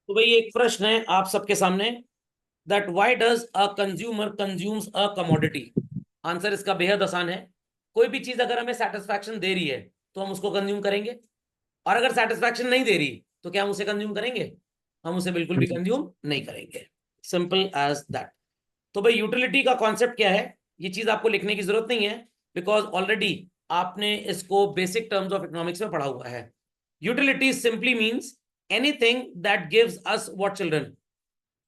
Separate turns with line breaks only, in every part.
तो भाई एक प्रश्न है आप सबके सामने, that why does a consumer consumes a commodity. Answer इसका बेहद आसान है। कोई भी चीज अगर हमें सेटिस्फैक्शन दे रही है तो हम उसको कंज्यूम करेंगे, और अगर सेटिस्फैक्शन नहीं दे रही तो क्या हम उसे कंज्यूम करेंगे? हम उसे बिल्कुल भी कंज्यूम नहीं करेंगे। Simple as that. तो भाई यूटिलिटी का कॉन्सेप्ट क्या है, ये चीज आपको लिखने की जरूरत नहीं है, बिकॉज ऑलरेडी आपने इसको बेसिक टर्म्स ऑफ इकोनॉमिक्स में पढ़ा हुआ है। Utility simply means anything that gives us what children?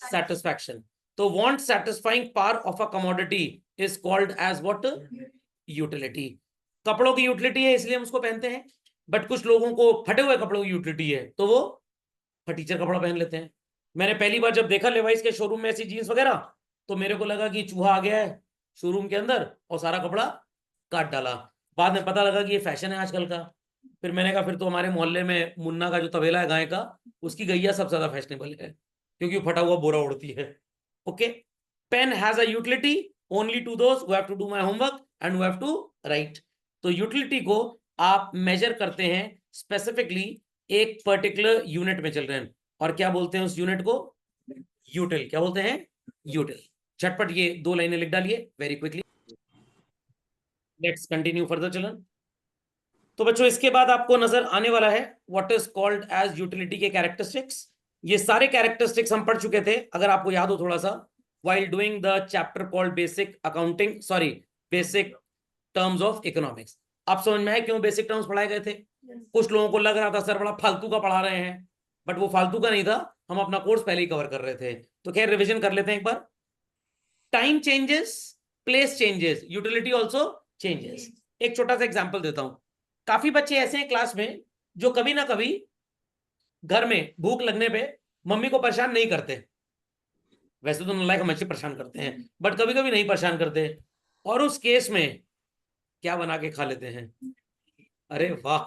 satisfaction. तो want satisfying power of a commodity is called as what? Utility. कपड़ों की यूटिलिटी है इसलिए हम उसको पहनते हैं, बट कुछ लोगों को फटे हुए कपड़ों की यूटिलिटी है तो वो फटीचर कपड़ा पहन लेते हैं। मैंने पहली बार जब देखा लेवाइस के शोरूम में ऐसी जीन्स वगैरह, तो मेरे को लगा कि चूहा आ गया है शोरूम के अंदर और सारा कपड़ा काट डाला। बाद में पता लगा कि ये फैशन है आजकल का। फिर मैंने कहा फिर तो हमारे मोहल्ले में मुन्ना का जो तबेला है गाय का, उसकी गैया सबसे ज्यादा फैशनेबल है, क्योंकि वो फटा हुआ बोरा उड़ती है। Okay, pen has a utility only to those who have to do my homework and who have to write. तो यूटिलिटी को आप मेजर करते हैं स्पेसिफिकली एक पर्टिकुलर यूनिट में, चल रहे हैं, और क्या बोलते हैं उस यूनिट को? यूटिल। क्या बोलते हैं? यूटिल। झटपट ये 2 लाइनें लिख डालिए very quickly. Let's continue further children. तो बच्चों इसके बाद आपको नजर आने वाला है what is called as utility के कैरेक्टरिस्टिक्स। ये सारे कैरेक्टरिस्टिक्स हम पढ़ चुके थे, अगर आपको याद हो थोड़ा सा, while doing the chapter called basic accounting, sorry, basic terms of economics। आप समझ में आए क्यों बेसिक टर्म्स पढ़ाए गए थे? कुछ लोगों को लग रहा था सर बड़ा फालतू का पढ़ा रहे हैं, बट वो फालतू का नहीं था, हम अपना कोर्स पहले ही कवर कर रहे थे। तो खैर रिवीजन कर लेते हैं एक बार। Time changes, place changes, utility also changes. एक छोटा सा एग्जाम्पल देता हूं। काफी बच्चे ऐसे हैं क्लास में जो कभी ना कभी घर में भूख लगने पे मम्मी को परेशान नहीं करते। वैसे तो नालायक हम अच्छे परेशान करते हैं, बट कभी कभी नहीं परेशान करते, और उस केस में क्या बना के खा लेते हैं? अरे वाह,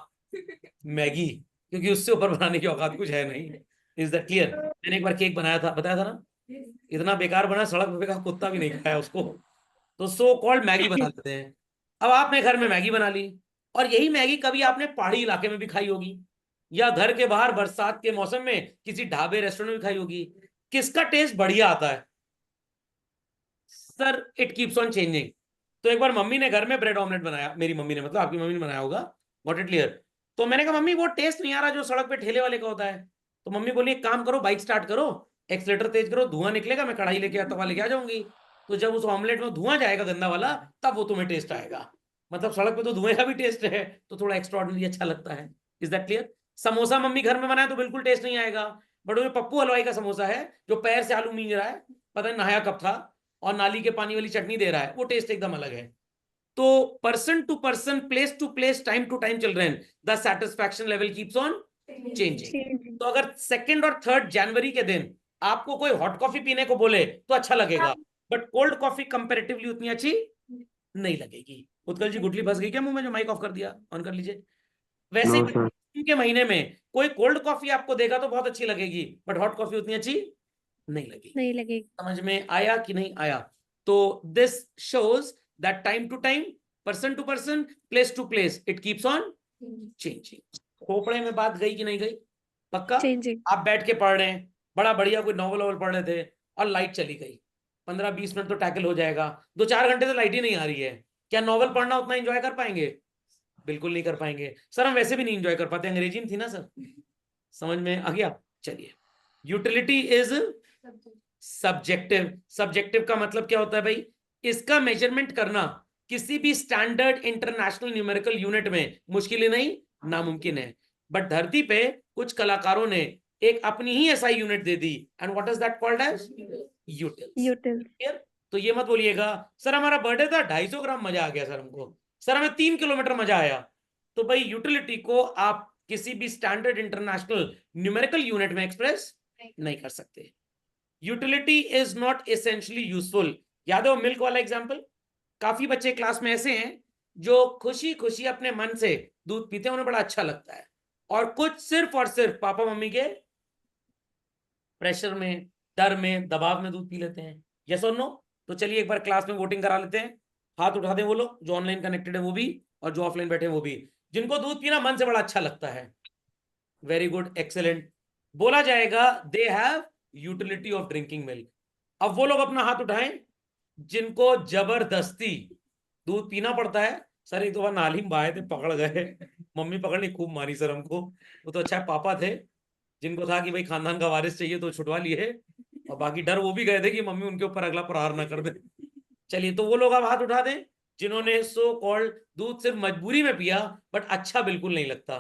मैगी, क्योंकि उससे ऊपर बनाने की औकात कुछ है नहीं। Is that clear? मैंने एक बार केक बनाया था, बताया था ना, इतना बेकार बना सड़क पे का कुत्ता भी नहीं खाया उसको। तो सो कॉल्ड मैगी बना लेते हैं। अब आपने घर में मैगी बना ली, और यही मैगी कभी आपने पहाड़ी इलाके में भी खाई होगी, या घर के बाहर बरसात के मौसम में किसी ढाबे रेस्टोरेंट में भी खाई होगी। किसका टेस्ट बढ़िया आता है? Sir it keeps on changing. तो एक बार मम्मी ने घर में ब्रेड ऑमलेट बनाया, मेरी मम्मी ने, मतलब आपकी मम्मी ने बनाया होगा, गॉट इट क्लियर। तो मैंने कहा मम्मी वो टेस्ट नहीं आ रहा जो सड़क पे ठेले वाले का होता है। तो मम्मी बोली एक काम करो, बाइक स्टार्ट करो, एक्सीलेटर तेज करो, धुआं निकलेगा, मैं कढ़ाई लेके तवा लेके आ जाऊंगी। तो जब उस ऑमलेट में धुआं जाएगा गंदा वाला, तब वो तुम्हें टेस्ट आएगा। मतलब सड़क पे तो धुएं का भी टेस्ट है, तो थोड़ा एक्स्ट्राऑर्डिनरी अच्छा लगता है। Is that clear? Samosa mummy घर में बनाए तो बिल्कुल टेस्ट नहीं आएगा, बट वो पप्पू हलवाई का समोसा है जो पैर से आलू मींज रहा है, पता नहीं नहाया कब था, और नाली के पानी वाली चटनी दे रहा है, वो टेस्ट एकदम अलग है। तो person to person, place to place, time to time चल रहे हैं, the satisfaction level keeps on changing. तो अगर 2 और 3 जनवरी के दिन आपको कोई हॉट कॉफी पीने को बोले तो अच्छा लगेगा, बट कोल्ड कॉफी कंपेरेटिवली उतनी अच्छी नहीं लगेगी। उत्कल जी गुटली फंस गई क्या मुंह में? जो माइक ऑफ कर दिया, ऑन कर लीजिए। वैसे
नो
ही
सर।
जून के महीने में कोई कोल्ड कॉफी आपको देगा तो बहुत अच्छी लगेगी, बट हॉट कॉफी उतनी अच्छी नहीं लगेगी।
नहीं लगेगी।
समझ में आया कि नहीं आया? तो this shows that time to time, person to person, place to place, it keeps on changing. खोपड़े में बात गई कि नहीं गई? पक्का?
चेंजिंग।
आप बैठ के पढ़ रहे हैं, बड़ा बढ़िया कोई नॉवल वॉवल पढ़ रहे थे, और लाइट चली गई, 15-20 मिनट तो टैकल हो जाएगा, 2-4 घंटे से लाइट ही नहीं आ रही है, क्या नॉवल पढ़ना उतना एंजॉय कर पाएंगे? बिल्कुल नहीं कर पाएंगे। सर हम वैसे भी नहीं एंजॉय कर पाते, अंग्रेजी में थी ना सर। समझ में आ गया? चलिए, यूटिलिटी इज सब्जेक्टिव। सब्जेक्टिव का मतलब क्या होता है भाई? इसका मेजरमेंट करना किसी भी स्टैंडर्ड इंटरनेशनल न्यूमेरिकल यूनिट में मुश्किल ही नहीं, नामुमकिन है। बट धरती पे कुछ कलाकारों ने एक अपनी ही एसआई यूनिट दे दी, and what is that called as? Utils. तो ये मत बोलिएगा सर हमारा बर्थडे था 250 ग्राम मजा आ गया सर हमको, सर हमें 3 किलोमीटर मजा आया। तो भाई यूटिलिटी को आप किसी भी स्टैंडर्ड इंटरनेशनल न्यूमेरिकल यूनिट में एक्सप्रेस नहीं कर सकते। Utility is not essentially useful. याद है वो मिल्क वाला एग्जांपल? काफी बच्चे क्लास में ऐसे हैं जो खुशी खुशी अपने मन से दूध पीते हैं, उन्हें बड़ा अच्छा लगता है, और कुछ सिर्फ और सिर्फ पापा मम्मी के प्रेशर में, डर में, दबाव में दूध पी लेते हैं। यस और नो? तो चलिए एक बार क्लास में वोटिंग करा लेते हैं। हाथ उठा दें वो लोग जो ऑनलाइन कनेक्टेड है वो भी, और जो ऑफलाइन बैठे हैं वो भी, जिनको दूध पीना मन से बड़ा अच्छा लगता है। Very good, excellent. बोला जाएगा दे have utility of drinking milk. अब वो लोग अपना हाथ उठाएं जिनको जबरदस्ती दूध पीना पड़ता है। सर एक दो बार नालिम बाए थे, पकड़ गए, मम्मी पकड़नी खूब मारी सर हमको। वो तो अच्छा है पापा थे जिनको था कि भाई खानदान का वारिस चाहिए तो छुटवा लिए, और बाकी डर वो भी गए थे कि मम्मी उनके ऊपर अगला प्रहार ना कर दे। चलिए, तो वो लोग अब हाथ उठा दें जिन्होंने सो कॉल्ड दूध सिर्फ मजबूरी में पिया, बट अच्छा बिल्कुल नहीं लगता।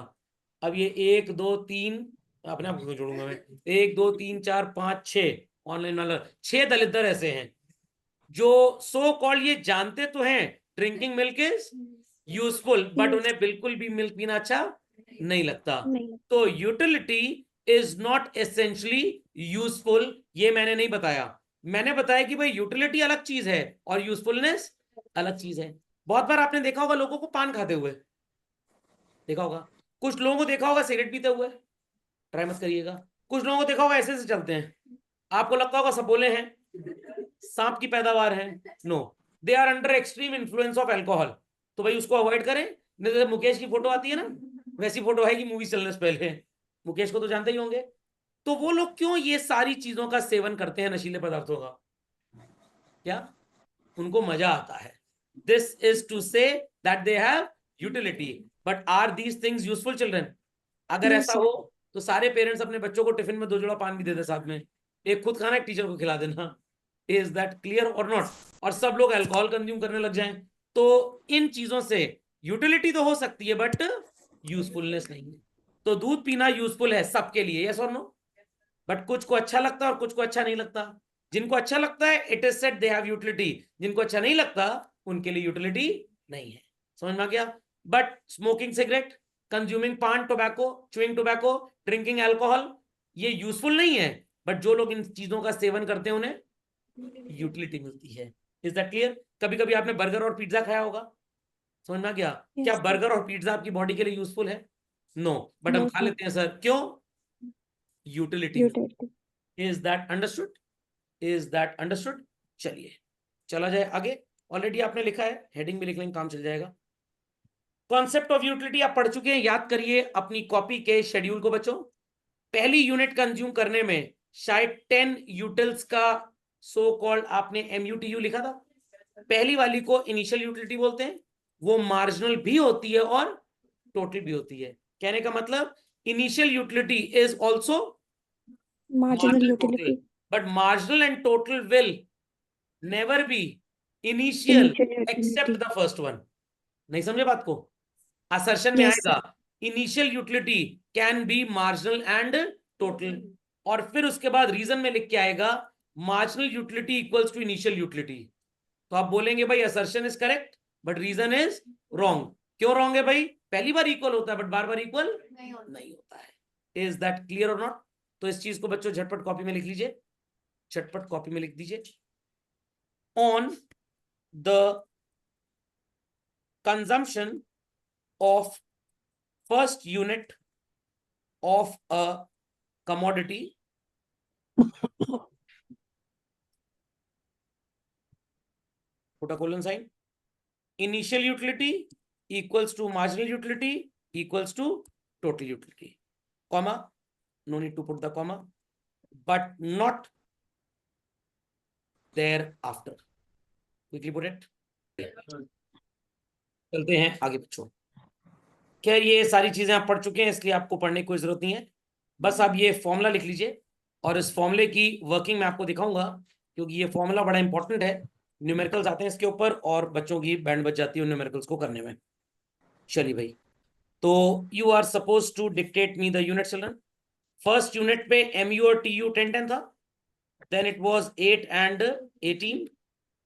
अब ये 1 2 3, अपने आप को जोड़ूंगा मैं, 1 2 3 4 5 6 ऑनलाइन वाला 6 दलित ऐसे हैं जो सो कॉल्ड ये जानते तो हैं drinking milk is useful, but उन्हें बिल्कुल भी मिल्क पीना अच्छा नहीं लगता।
नहीं।
तो utility is not essentially useful, ये मैंने नहीं बताया। मैंने बताया कि भाई यूटिलिटी अलग चीज है और यूजफुलनेस अलग चीज है। बहुत बार आपने देखा होगा लोगों को पान खाते हुए, देखा होगा। कुछ लोगों को देखा होगा सिगरेट पीते हुए, ट्राई मत करिएगा। कुछ लोगों को देखा होगा ऐसे से चलते हैं, आपको लगता होगा सब बोले हैं, सांप की पैदावार है। No, they are under extreme influence of alcohol. तो भाई उसको अवॉइड करें। नहीं तो मुकेश की फोटो आती है ना, वैसी फोटो आएगी मूवी चलने से पहले। मुकेश को तो जानते ही होंगे। तो वो लोग क्यों ये सारी चीजों का सेवन करते हैं, नशीले पदार्थों का? क्या उनको मजा आता है? This is to say that they have utility, but are these things useful children? अगर
No,
ऐसा
sir.
हो तो सारे पेरेंट्स अपने बच्चों को टिफिन में 2 जोड़ा पान भी दे दे साथ में, एक खुद खाना एक टीचर को खिला देना। इज दैट क्लियर और नॉट? और सब लोग अल्कोहल कंज्यूम करने लग जाएं, तो इन चीजों से यूटिलिटी तो हो सकती है बट यूजफुलनेस नहीं है। तो दूध पीना यूजफुल है सबके लिए, यस और नो? बट कुछ को अच्छा लगता है और कुछ को अच्छा नहीं लगता। जिनको अच्छा लगता है it is said they have utility, जिनको अच्छा नहीं लगता उनके लिए यूटिलिटी नहीं है। समझ में आ गया? बट स्मोकिंग सिगरेट, कंज्यूमिंग पान tobacco, chewing tobacco, drinking alcohol, ये यूजफुल नहीं है, बट जो लोग इन चीजों का सेवन करते हैं उन्हें यूटिलिटी मिलती है। Is that clear? कभी कभी आपने बर्गर और पिज्जा खाया होगा, समझ में आ गया? क्या
Yes, sir.
बर्गर और पिज्जा आपकी बॉडी के लिए यूजफुल है? नो, बट हम
No,
खा
sir.
लेते हैं सर, क्यों? यूटिलिटी मिलती
Utility.
है। Is that understood? Is that understood? चलिए चला जाए आगे। ऑलरेडी आपने लिखा है, हेडिंग भी लिख लेंगे, काम चल जाएगा। कॉन्सेप्ट ऑफ यूटिलिटी आप पढ़ चुके हैं, याद करिए अपनी कॉपी के शेड्यूल को बच्चों। पहली यूनिट कंज्यूम करने में शायद 10 यूटिल्स का सो कॉल्ड आपने MUTU लिखा था। पहली वाली को इनिशियल यूटिलिटी बोलते हैं, वो मार्जिनल भी होती है और टोटल भी होती है। कहने का मतलब initial utility is also
Marginal
marginal total,
utility.
but marginal and total will never be initial
Initial
except
utility.
the first one। नहीं समझे बात को? असर्शन में
Yes,
आएगा
sir.
Initial utility can be marginal and total, और फिर उसके बाद रीजन में लिख के आएगा marginal utility equals to initial utility. तो आप बोलेंगे भाई assertion is correct but reason is wrong. क्यों रॉन्ग है भाई? पहली बार इक्वल होता है बट बार बार इक्वल नहीं होता है। इज दैट क्लियर और नॉट? तो इस चीज को बच्चों झटपट कॉपी में लिख लीजिए, झटपट कॉपी में लिख दीजिए। On the consumption of first unit of a commodity, put a colon sign, initial utility equals to marginal utility equals to total utility, comma, no need to put the comma, but not thereafter, quickly put it। चलते हैं आगे बच्चों। खैर ये सारी चीजें आप पढ़ चुके हैं इसलिए आपको पढ़ने की कोई जरूरत नहीं है। बस आप ये फॉर्मूला लिख लीजिए और इस फॉर्मूले की वर्किंग मैं आपको दिखाऊंगा, क्योंकि ये फॉर्मूला बड़ा इंपॉर्टेंट है। न्यूमेरिकल्स आते हैं इसके ऊपर और बच्चों की बैंड बच जाती है न्यूमेरिकल्स को करने में। चलिए भाई, तो you are suppose to dictate me the unit children. First unit पे MU और TU 10-10 था, then it was 8 and 18,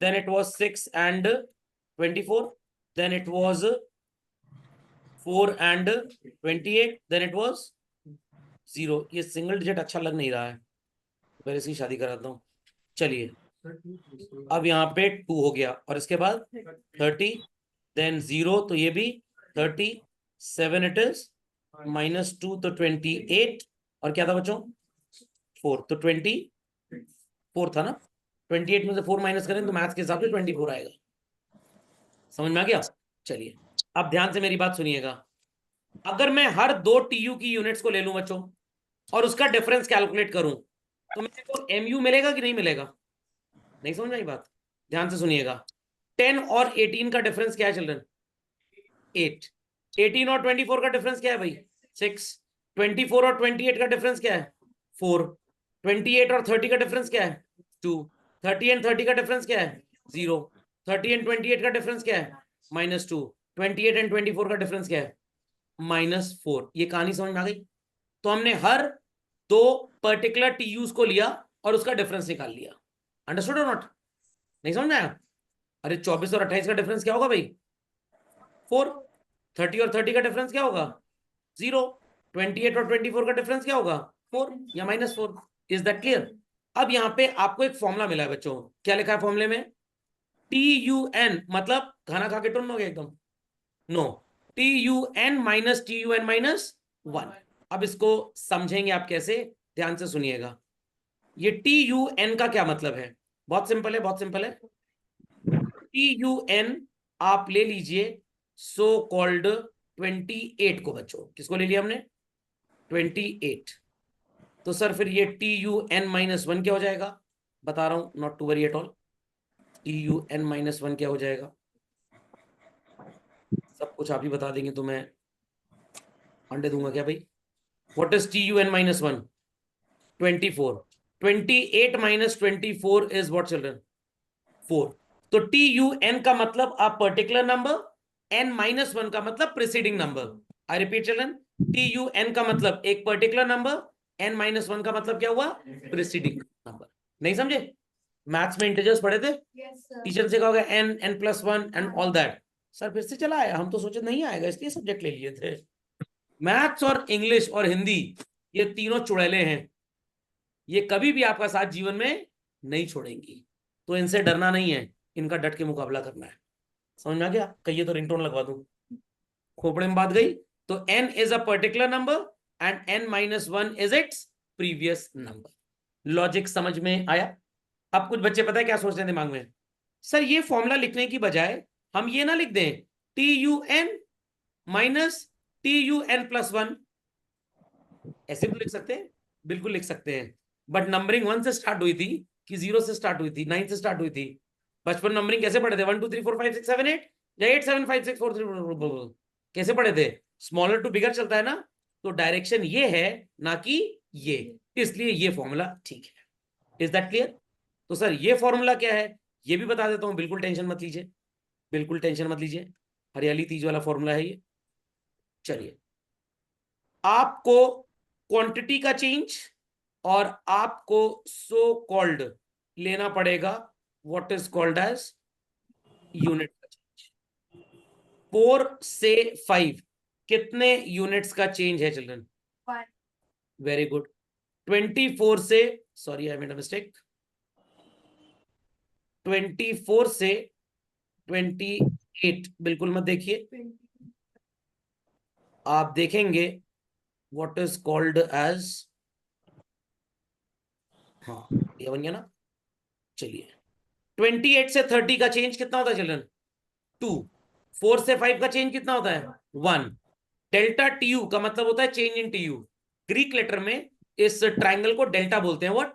then it was 6 and 24, then it was 4 and 28, then it was 0। ये सिंगल डिजिट अच्छा लग नहीं रहा है, पहले से ही शादी कराता हूँ। चलिए, अब यहाँ पे 2 हो गया और इसके बाद 30, देन 0, तो ये भी 30, 7 इट इज, -2 तो 28, और क्या था बच्चों? 4, तो 24 था ना। 28 में से 4 माइनस करें तो मैथ्स के हिसाब से 24 आएगा। समझ में आ गया? चलिए अब ध्यान से मेरी बात सुनिएगा। अगर मैं हर 2 TU की यूनिट्स को ले लूं बच्चों, और उसका डिफरेंस कैलकुलेट करूं तो मेरे को mu मिलेगा कि नहीं मिलेगा? नहीं समझ में आई बात? ध्यान से सुनिएगा। 10 और 18 का डिफरेंस क्या है चिल्ड्रन? 8। 18 और 24 का डिफरेंस क्या है भाई? 6। 24 और 28 का डिफरेंस क्या है? 4। 28 और 30 का डिफरेंस क्या है? 2। 30 एंड 30 का डिफरेंस क्या है? 0। 30 एंड 28 का डिफरेंस क्या है? -2। 28 एंड 24 का डिफरेंस क्या है? -4। ये कहानी समझ में आ गई? तो हमने हर दो पर्टिकुलर टीयूज को लिया और उसका डिफरेंस निकाल लिया। अंडरस्टूड और नॉट? नहीं समझ में आया? अरे 24 और 28 का डिफरेंस क्या होगा भाई? 4। 30 और 30 का डिफरेंस क्या होगा? 0। 28 और 24 का डिफरेंस क्या होगा? 4 या -4। Is that clear? अब यहाँ पे आपको एक फॉर्मूला मिला है बच्चों। क्या लिखा है फॉर्मूले में? TUN, मतलब खाना खा के टुन हो गया एकदम? No, TUN minus TUN minus 1। अब इसको समझेंगे आप कैसे, ध्यान से सुनिएगा। ये TUN का क्या मतलब है? बहुत सिंपल है, बहुत सिंपल है। TUN आप ले लीजिए सो कॉल्ड 28 को। बच्चों किसको ले लिया हमने? 28। तो सर फिर ये TUN माइनस 1 क्या हो जाएगा? बता रहा हूं, not to worry at all. TUN minus 1 क्या हो जाएगा? सब कुछ आप ही बता देंगे तो मैं अंडे दूंगा क्या भाई? What is TUN minus 1? 24। 28 minus 24 is what children? 4। तो TUN का मतलब a particular number, n minus 1 का मतलब प्रिसीडिंग नंबर। आई रिपीट चिल्ड्रन, TUN का मतलब एक पर्टिकुलर नंबर, n माइनस 1 का मतलब क्या हुआ? Preceding number. नहीं समझे? मैथ्स में इंटीजर्स पढ़े थे? टीचर से कहोगे n+1 and all that. Sir फिर से चला आया, हम तो सोचे नहीं आएगा इसलिए सब्जेक्ट ले लिए थे। मैथ्स और इंग्लिश और हिंदी, ये तीनों चुड़ैले हैं, ये कभी भी आपका साथ जीवन में नहीं छोड़ेंगी। तो इनसे डरना नहीं है, इनका डट के मुकाबला करना है। समझ में आ गया? कहिए तो रिंगटोन लगवा दूं। खोपड़े में बात गई। तो n is a particular number and n minus 1 is its previous number. Logic समझ में आया? अब कुछ बच्चे पता है क्या सोच रहे हैं दिमाग में? सर ये फॉर्मूला लिखने की बजाय हम ये ना लिख दें TUN माइनस TUN+1? ऐसे भी लिख सकते हैं, बिल्कुल लिख सकते हैं। बट नंबरिंग 1 से स्टार्ट हुई थी कि 0 से स्टार्ट हुई थी, 9 से स्टार्ट हुई थी? बचपन नंबरिंग कैसे पढ़े थे? 1 2 3 4 5 6 7 8 या 8 7 5 6 4 3? कैसे पढ़े थे? स्मॉलर टू बिगर चलता है ना? तो डायरेक्शन ये है ना कि ये, इसलिए ये फॉर्मूला ठीक है। Is that clear? तो सर ये फॉर्मूला क्या है ये भी बता देता हूं, बिल्कुल टेंशन मत लीजिए, बिल्कुल टेंशन मत लीजिए। हरियाली तीज वाला फॉर्मूला है ये। चलिए, आपको क्वांटिटी का चेंज और आपको सो कॉल्ड लेना पड़ेगा what is called as unit का चेंज। 4 से 5 कितने यूनिट्स का चेंज है चिल्ड्रन? Very good. 24 से, sorry I made a mistake, 24 से 28 बिल्कुल मत देखिए, आप देखेंगे व्हाट इज कॉल्ड एज, हाँ ये बन गया ना। चलिए, 28 से 30 का चेंज कितना होता है चिल्ड्रन? 2। 4 से 5 का चेंज कितना होता है? 1। डेल्टा TU का मतलब होता है change in TU। Greek letter में इस ट्राइंगल को डेल्टा बोलते हैं। व्हाट?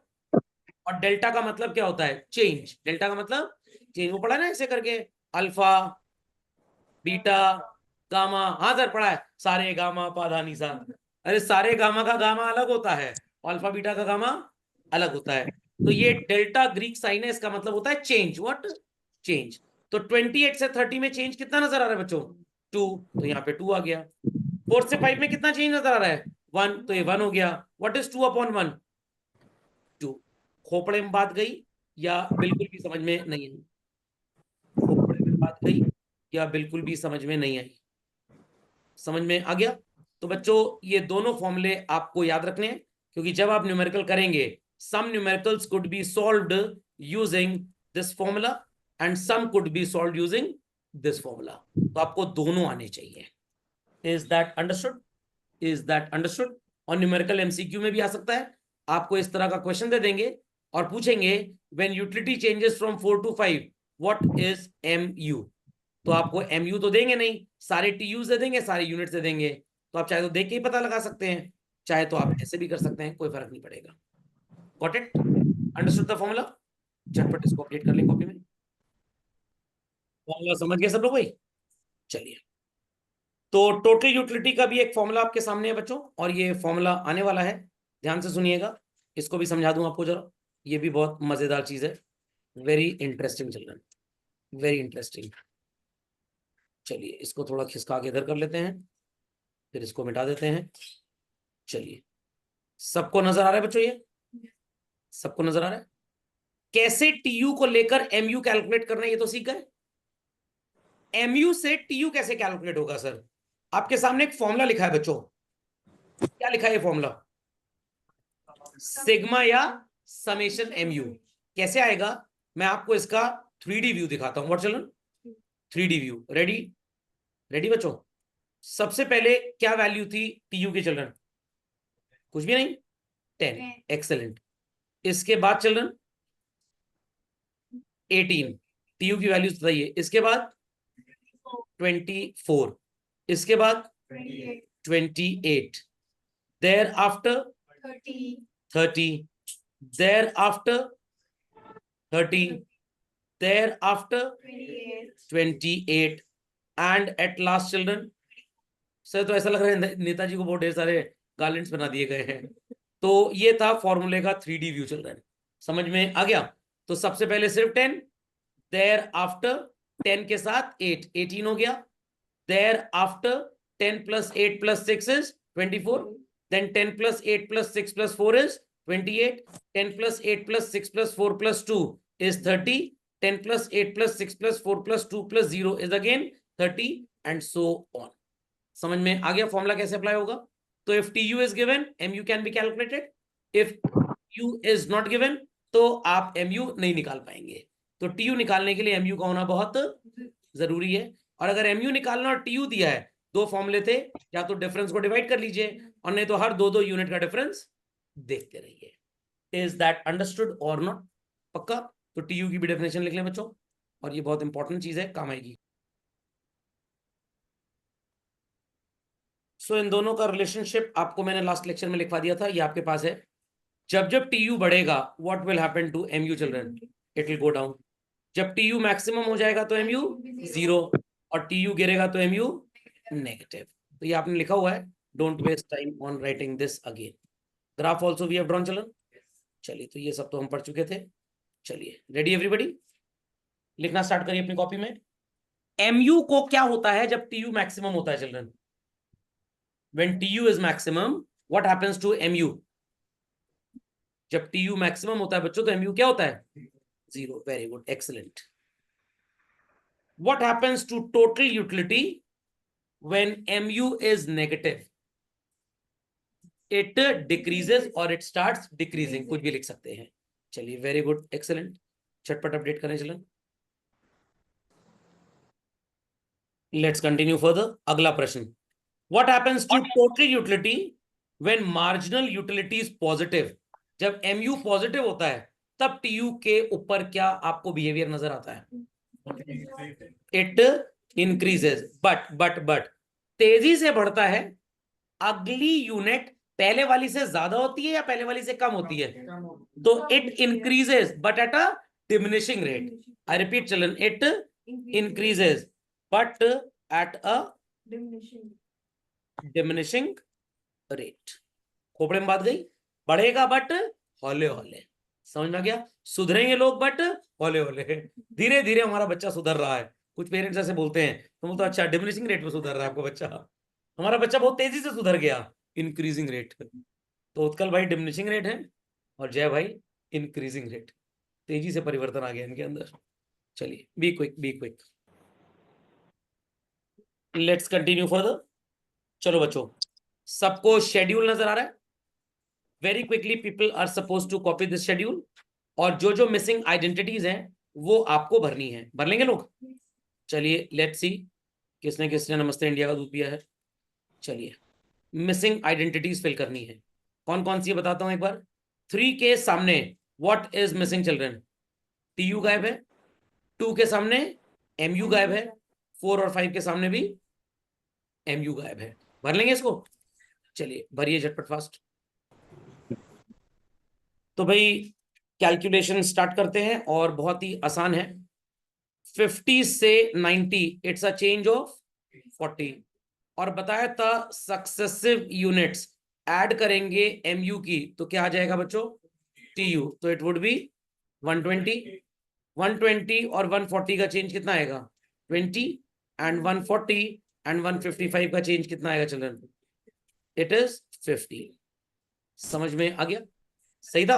और डेल्टा का मतलब क्या होता है? चेंज। डेल्टा का मतलब चेंज, वो पढ़ा ना ऐसे करके, अल्फा बीटा गामा। हाँ सर पढ़ा है, सारे गामा पाधा निशा। अरे सारे गामा का गामा अलग होता है, अल्फा बीटा का गामा अलग होता है। तो ये डेल्टा ग्रीक साइन है, इसका मतलब होता है चेंज। व्हाट? चेंज। तो 28 से 30 में चेंज कितना नजर आ रहा है बच्चों? 2। तो यहाँ पे 2 आ गया। 4 से 5 में कितना चेंज नजर आ रहा है? 1। तो ये 1 हो गया। What is 2/1? 2। खोपड़े में बात गई या बिल्कुल भी समझ में नहीं आई? खोपड़े में बात गई या बिल्कुल भी समझ में नहीं आई? समझ में आ गया? तो बच्चों ये दोनों फॉर्मूले आपको याद रखने हैं, क्योंकि जब आप न्यूमेरिकल करेंगे, some numericals could be solved using this formula and some could be solved using this formula. तो आपको दोनों आने चाहिए। Is that understood? Is that understood? और न्यूमेरिकल MCQ में भी आ सकता है। आपको इस तरह का क्वेश्चन दे देंगे और पूछेंगे when utility changes from 4 to 5 what is MU? तो आपको MU तो देंगे नहीं, सारे TUs दे देंगे, सारे यूनिट्स दे देंगे। तो आप चाहे तो देख के ही पता लगा सकते हैं। चाहे तो आप ऐसे भी कर सकते हैं, कोई फर्क नहीं पड़ेगा। Got it? Understood the formula? झटपट इसको अपडेट कर लें कॉपी में। फॉर्मूला समझ गए सब लोग भाई? चलिए, तो टोटल यूटिलिटी का भी एक फॉर्मूला आपके सामने है बच्चों, और ये फॉर्मूला आने वाला है, ध्यान से सुनिएगा, इसको भी समझा दूं आपको जरा। ये भी बहुत मजेदार चीज है, very interesting children, very interesting. चलिए, इसको थोड़ा खिसका के इधर कर लेते हैं, फिर इसको मिटा देते हैं। चलिए, सबको नजर आ रहा है बच्चों? ये सबको नजर आ रहा है? कैसे टीयू को लेकर एमयू कैलकुलेट करना है ये तो सीख गए। एमयू से टीयू कैसे कैलकुलेट होगा सर? आपके सामने एक फॉर्मूला लिखा है बच्चों, क्या लिखा है ये फॉर्मूला? सिग्मा या समेशन एमयू। कैसे आएगा? मैं आपको इसका 3D व्यू दिखाता हूं। What children? 3D view. Ready? Ready बच्चों? सबसे पहले क्या वैल्यू थी टीयू की चिल्ड्रन? कुछ भी नहीं, 10। एक्सेलेंट। इसके बाद चिल्ड्रन 18, टीयू की वैल्यू बताइए। इसके बाद 24, इसके बाद 28, there after 30, there after 30, there after 28, and at last children. Sir तो ऐसा लग रहा है नेताजी को बहुत ढेर सारे गार्लेंड्स बना दिए गए हैं। तो ये था फॉर्मूले का 3D व्यू चिल्ड्रन, समझ में आ गया? तो सबसे पहले सिर्फ 10, देयर आफ्टर 10 के साथ 8, 18 हो गया। There after 10 + 8 + 6 is 24, then 10 + 8 + 6 + 4 is 28, 10 + 8 + 6 + 4 + 2 is 30, 10 + 8 + 6 + 4 + 2 + 0 is again 30, and so on. समझ में आ गया फॉर्मूला कैसे अप्लाई होगा? तो if T U is given, M U can be calculated. If U is not given, तो आप एम यू नहीं निकाल पाएंगे। तो टी यू निकालने के लिए एम यू का होना बहुत जरूरी है। और अगर एम यू निकालना और टी यू दिया है, दो फॉर्मूले थे, या तो डिफरेंस को डिवाइड कर लीजिए, और नहीं तो हर 2-2 यूनिट का डिफरेंस देखते रहिए। इज दैट अंडरस्टूड और नॉट? पक्का? तो टी यू की भी डेफिनेशन लिख लें बच्चों, और ये बहुत इंपॉर्टेंट चीज है, काम आएगी। सो इन दोनों का रिलेशनशिप आपको मैंने लास्ट लेक्चर में लिखवा दिया था, ये आपके पास है। जब जब टी यू बढ़ेगा, what will happen to M U children? It will go down. जब टी यू मैक्सिमम हो जाएगा तो एम यू 0, और टी यू गिरेगा तो एम यू नेगेटिव। तो ये आपने लिखा हुआ है, don't waste time on writing this again. Graph also we have drawn children. चलिए, तो ये सब तो हम पढ़ चुके थे। चलिए, रेडी एवरीबडी? लिखना स्टार्ट करिए अपनी कॉपी में। एम यू को क्या होता है जब टी यू मैक्सिमम होता है children? When TU is maximum, what happens to MU? जब TU मैक्सिमम होता है बच्चों, तो MU क्या होता है? 0। Very good, excellent. What happens to total utility when MU is negative? It decreases or it starts decreasing, कुछ भी लिख सकते हैं। चलिए, वेरी गुड, एक्सलेंट। झटपट अपडेट करें चलन। Let's continue further. अगला प्रश्न, What happens to total utility when marginal utility is positive? जब MU पॉजिटिव होता है, तब TU के ऊपर क्या आपको बिहेवियर नजर आता है? इट इंक्रीजेस, बट तेजी से बढ़ता है। अगली यूनिट पहले वाली से ज्यादा होती है या पहले वाली से कम होती है? तो it increases but at a diminishing rate. I repeat children, it increases but at a diminishing rate. खोपड़े में बात गई? बढ़ेगा बट हौले हौले। समझ में आ गया? सुधरेंगे लोग बट हौले हौले। धीरे धीरे हमारा बच्चा सुधर रहा है। कुछ पेरेंट्स ऐसे बोलते हैं, तो बोलते अच्छा डिमिनिशिंग रेट पे सुधर रहा है आपका बच्चा। हमारा बच्चा बहुत तेजी से सुधर गया, इंक्रीजिंग रेट। तो उत्कल भाई डिमिनिशिंग रेट है, और जय भाई इंक्रीजिंग रेट। तेजी से परिवर्तन आ गया इनके अंदर। चलिए, be quick, be quick. Let's continue further. चलो बच्चों, सबको शेड्यूल नजर आ रहा है? Very quickly people are suppose to copy this schedule, और जो जो मिसिंग आइडेंटिटीज हैं वो आपको भरनी है। भर लेंगे लोग? चलिए, लेट्स सी किसने किसने नमस्ते इंडिया का दूध पिया है। चलिए, मिसिंग आइडेंटिटीज फिल करनी है। कौन कौन सी है बताता हूं एक बार। 3 के सामने what is missing children? TU गायब है। 2 के सामने MU गायब है। 4 और 5 के सामने भी MU गायब है। भर लेंगे इसको? चलिए भरिए झटपट फास्ट। तो भाई कैलकुलेशन स्टार्ट करते हैं और बहुत ही आसान है। 50 से 90 इट्स अ चेंज ऑफ 40। और बताया था सक्सेसिव यूनिट्स ऐड करेंगे एमयू की तो क्या आ जाएगा बच्चों, टीयू। तो इट वुड बी 120। 120 और 140 का चेंज कितना आएगा 20, एंड 140 एंड 155 का चेंज कितना आएगा चिल्ड्रन, इट इज 50। समझ में आ गया, सही था।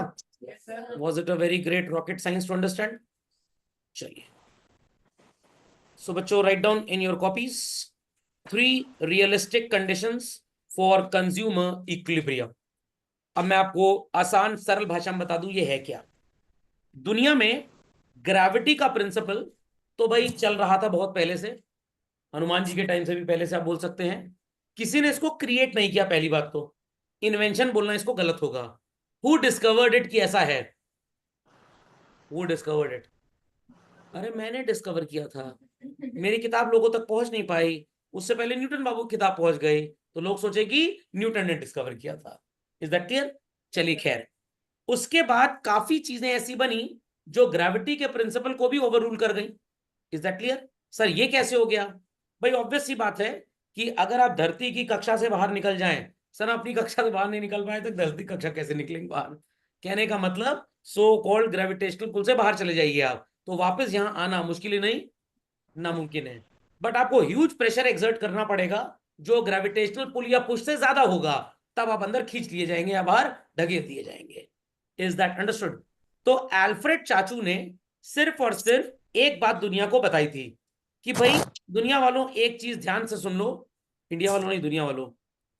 Was it a very great rocket science to understand. चलिए सो बच्चों write down in your copies 3 realistic conditions for consumer equilibrium. अब मैं आपको आसान सरल भाषा में बता दूं ये है क्या। दुनिया में ग्रेविटी का प्रिंसिपल तो भाई चल रहा था बहुत पहले से, हनुमान जी के टाइम से भी पहले से आप बोल सकते हैं। किसी ने इसको क्रिएट नहीं किया, पहली बात तो इन्वेंशन बोलना इसको गलत होगा। हु डिस्कवर्ड इट कि ऐसा है, हु डिस्कवर्ड इट, अरे मैंने डिस्कवर किया था, मेरी किताब लोगों तक पहुंच नहीं पाई, उससे पहले न्यूटन बाबू की किताब पहुंच गई तो लोग सोचे कि न्यूटन ने डिस्कवर किया था। Is that clear. चलिए खैर, उसके बाद काफी चीजें ऐसी बनी जो ग्रेविटी के प्रिंसिपल को भी ओवररूल कर गई। Is that clear. सर ये कैसे हो गया, भाई ऑब्वियस सी बात है कि अगर आप धरती की कक्षा से बाहर निकल जाएं, सर अपनी कक्षा से बाहर नहीं निकल पाए तो धरती कक्षा कैसे निकलेंगे बाहर। कहने का मतलब सो कॉल्ड ग्रेविटेशनल पुल से बाहर चले जाइए आप तो वापस यहां आना मुश्किल ही नहीं नामुमकिन है। बट आपको ह्यूज प्रेशर एक्सर्ट करना पड़ेगा जो ग्रेविटेशनल पुल या पुश से ज्यादा होगा, तब आप अंदर खींच लिए जाएंगे या बाहर ढकेल दिए जाएंगे। Is that understood. तो अल्फ्रेड चाचू ने सिर्फ और सिर्फ एक बात दुनिया को बताई थी कि भाई दुनिया वालों एक चीज ध्यान से सुन लो, इंडिया वालों नहीं दुनिया वालों,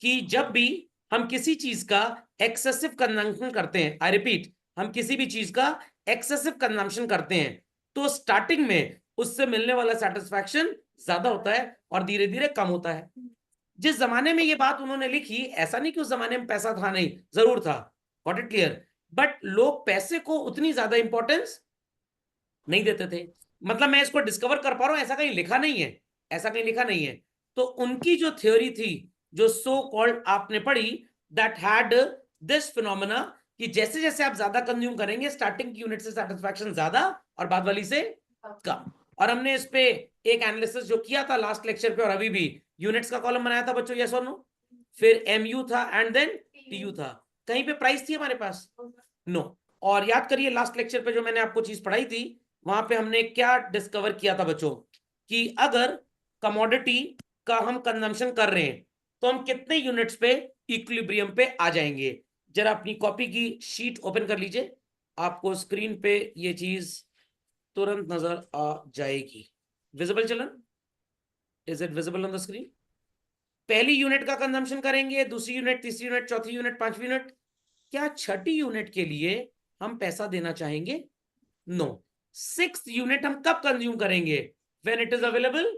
कि जब भी हम किसी चीज का एक्सेसिव कंजम्पशन करते हैं, आई रिपीट, हम किसी भी चीज का एक्सेसिव कंजम्पशन करते हैं तो स्टार्टिंग में उससे मिलने वाला सेटिस्फैक्शन ज्यादा होता है और धीरे धीरे कम होता है। जिस जमाने में ये बात उन्होंने लिखी, ऐसा नहीं कि उस जमाने में पैसा था नहीं, जरूर था, गॉट इट क्लियर, बट लोग पैसे को उतनी ज्यादा इंपॉर्टेंस नहीं देते थे। मतलब मैं इसको डिस्कवर कर पा रहा हूं ऐसा कहीं लिखा नहीं है, ऐसा कहीं लिखा नहीं है। तो उनकी जो थ्योरी थी जो सो कॉल्ड आपने पढ़ी, दैट हैड दिस फिनोमेना कि जैसे जैसे आप ज्यादा कंज्यूम करेंगे स्टार्टिंग की यूनिट से सेटिस्फैक्शन ज्यादा और बाद वाली से कम। और हमने इस पे एक एनालिसिस जो किया था लास्ट लेक्चर पे और अभी भी यूनिट्स का कॉलम बनाया था बच्चों, यस और नो। फिर एमयू था एंड देन टीयू था। कहीं पे प्राइस थी हमारे पास, नो। और याद करिए लास्ट लेक्चर पे जो मैंने आपको चीज पढ़ाई थी वहां पे हमने क्या डिस्कवर किया था बच्चों, कि अगर कमोडिटी का हम कंजम्पशन कर रहे हैं तो हम कितने यूनिट्स पे इक्विलिब्रियम पे आ जाएंगे। जरा अपनी कॉपी की शीट ओपन कर लीजिए, आपको स्क्रीन पे ये चीज तुरंत नजर आ जाएगी। Visible children, is it visible on the screen. पहली यूनिट का कंजम्पशन करेंगे, दूसरी यूनिट, तीसरी यूनिट, चौथी यूनिट, पांचवी यूनिट, क्या छठी यूनिट के लिए हम पैसा देना चाहेंगे, नो। 6th यूनिट हम कब कंज्यूम करेंगे, when it is available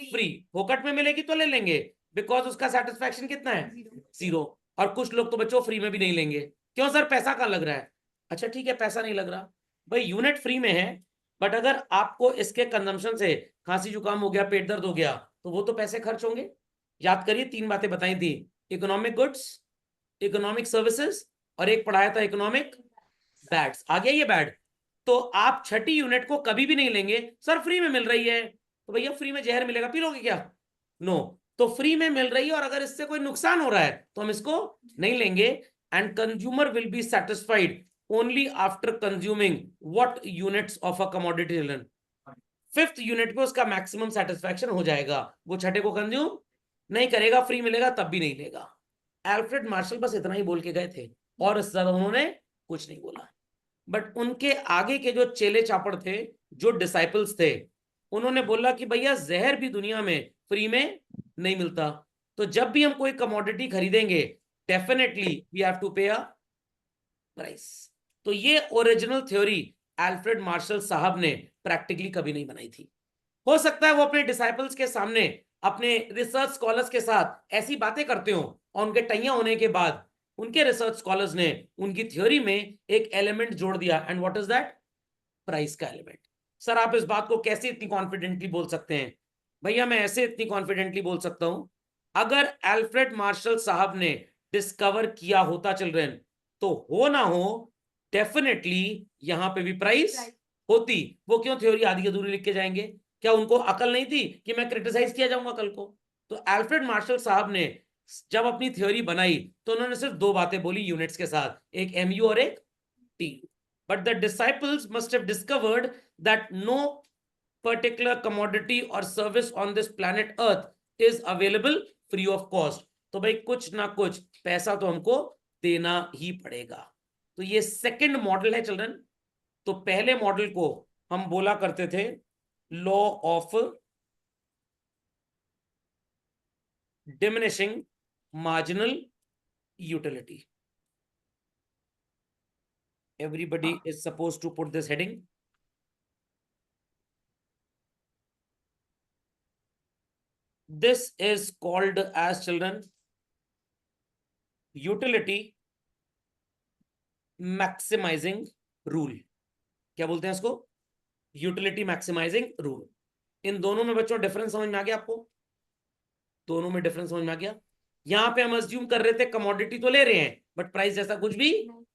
free, फोकट में मिलेगी तो ले लेंगे, बिकॉज उसका सेटिस्फैक्शन कितना है 0। और कुछ लोग तो बच्चों फ्री में भी नहीं लेंगे, क्यों सर पैसा कहां लग रहा है, अच्छा ठीक है पैसा नहीं लग रहा, भाई यूनिट फ्री में है, बट अगर आपको इसके कंजम्पशन से खांसी जुकाम हो गया, पेट दर्द हो गया, तो वो तो पैसे खर्च होंगे। याद करिए 3 बातें बताई थी, इकोनॉमिक गुड्स, इकोनॉमिक सर्विसेज, और एक पढ़ाया था इकोनॉमिक बैड्स। आ गया ये बैड। तो आप छठी यूनिट को कभी भी नहीं लेंगे सर फ्री में मिल रही है, तो भैया फ्री में जहर मिलेगा पी लोगे क्या, नो। तो फ्री में मिल रही है और अगर इससे कोई नुकसान हो रहा है तो हम इसको नहीं लेंगे। And consumer will be satisfied only after consuming what units of a commodity. 5th unit पे उसका मैक्सिमम सेटिस्फैक्शन हो जाएगा, वो छठे को कंज्यूम नहीं करेगा, फ्री मिलेगा तब भी नहीं लेगा। एल्फ्रेड मार्शल बस इतना ही बोल के गए थे और इससे ज्यादा उन्होंने कुछ नहीं बोला। बट उनके आगे के जो चेले चापड़ थे, जो डिसाइपल्स थे, उन्होंने बोला कि भैया जहर भी दुनिया में फ्री में नहीं मिलता, तो जब भी हम कोई कमोडिटी खरीदेंगे डेफिनेटली वी हैव टू पे अ प्राइस। तो ये ओरिजिनल थ्योरी अल्फ्रेड मार्शल साहब ने प्रैक्टिकली कभी नहीं बनाई थी। हो सकता है वो अपने डिसाइपल्स के सामने अपने रिसर्च स्कॉलर्स के साथ ऐसी बातें करते हो और उनके टैया होने के बाद उनके रिसर्च स्कॉलर्स ने उनकी थ्योरी में एक एलिमेंट जोड़ दिया, and what is that, price का एलिमेंट। सर आप इस बात को कैसे इतनी कॉन्फिडेंटली बोल सकते हैं, भैया मैं ऐसे इतनी कॉन्फिडेंटली बोल सकता हूं, अगर अल्फ्रेड मार्शल साहब ने डिस्कवर किया होता चिल्ड्रन, तो हो ना हो डेफिनेटली यहां पे भी प्राइस होती। वो क्यों थ्योरी आधी अधूरी लिख के जाएंगे? क्या उनको अकल नहीं थी कि मैं क्रिटिसाइज किया जाऊंगा कल को? तो अल्फ्रेड मार्शल साहब ने जब अपनी थ्योरी बनाई तो उन्होंने सिर्फ दो बातें बोली यूनिट्स के साथ, एक एमयू और एक T. But the disciples must have discovered that no particular commodity or service on this planet earth is available free of cost। तो भाई कुछ ना कुछ पैसा तो हमको देना ही पड़ेगा। तो ये सेकंड मॉडल है चिल्ड्रन। तो पहले मॉडल को हम बोला करते थे law of diminishing marginal utility. everybody is supposed to put this heading। this is called as children utility maximising rule. क्या बोलते हैं इसको? Utility maximising rule. इन दोनों में बच्चों डिफरेंस समझ में आ गया आपको? दोनों में डिफरेंस समझ में आ गया? यहां पे हम अज्यूम कर रहे थे कमोडिटी तो ले रहे हैं बट प्राइस जैसा कुछ भी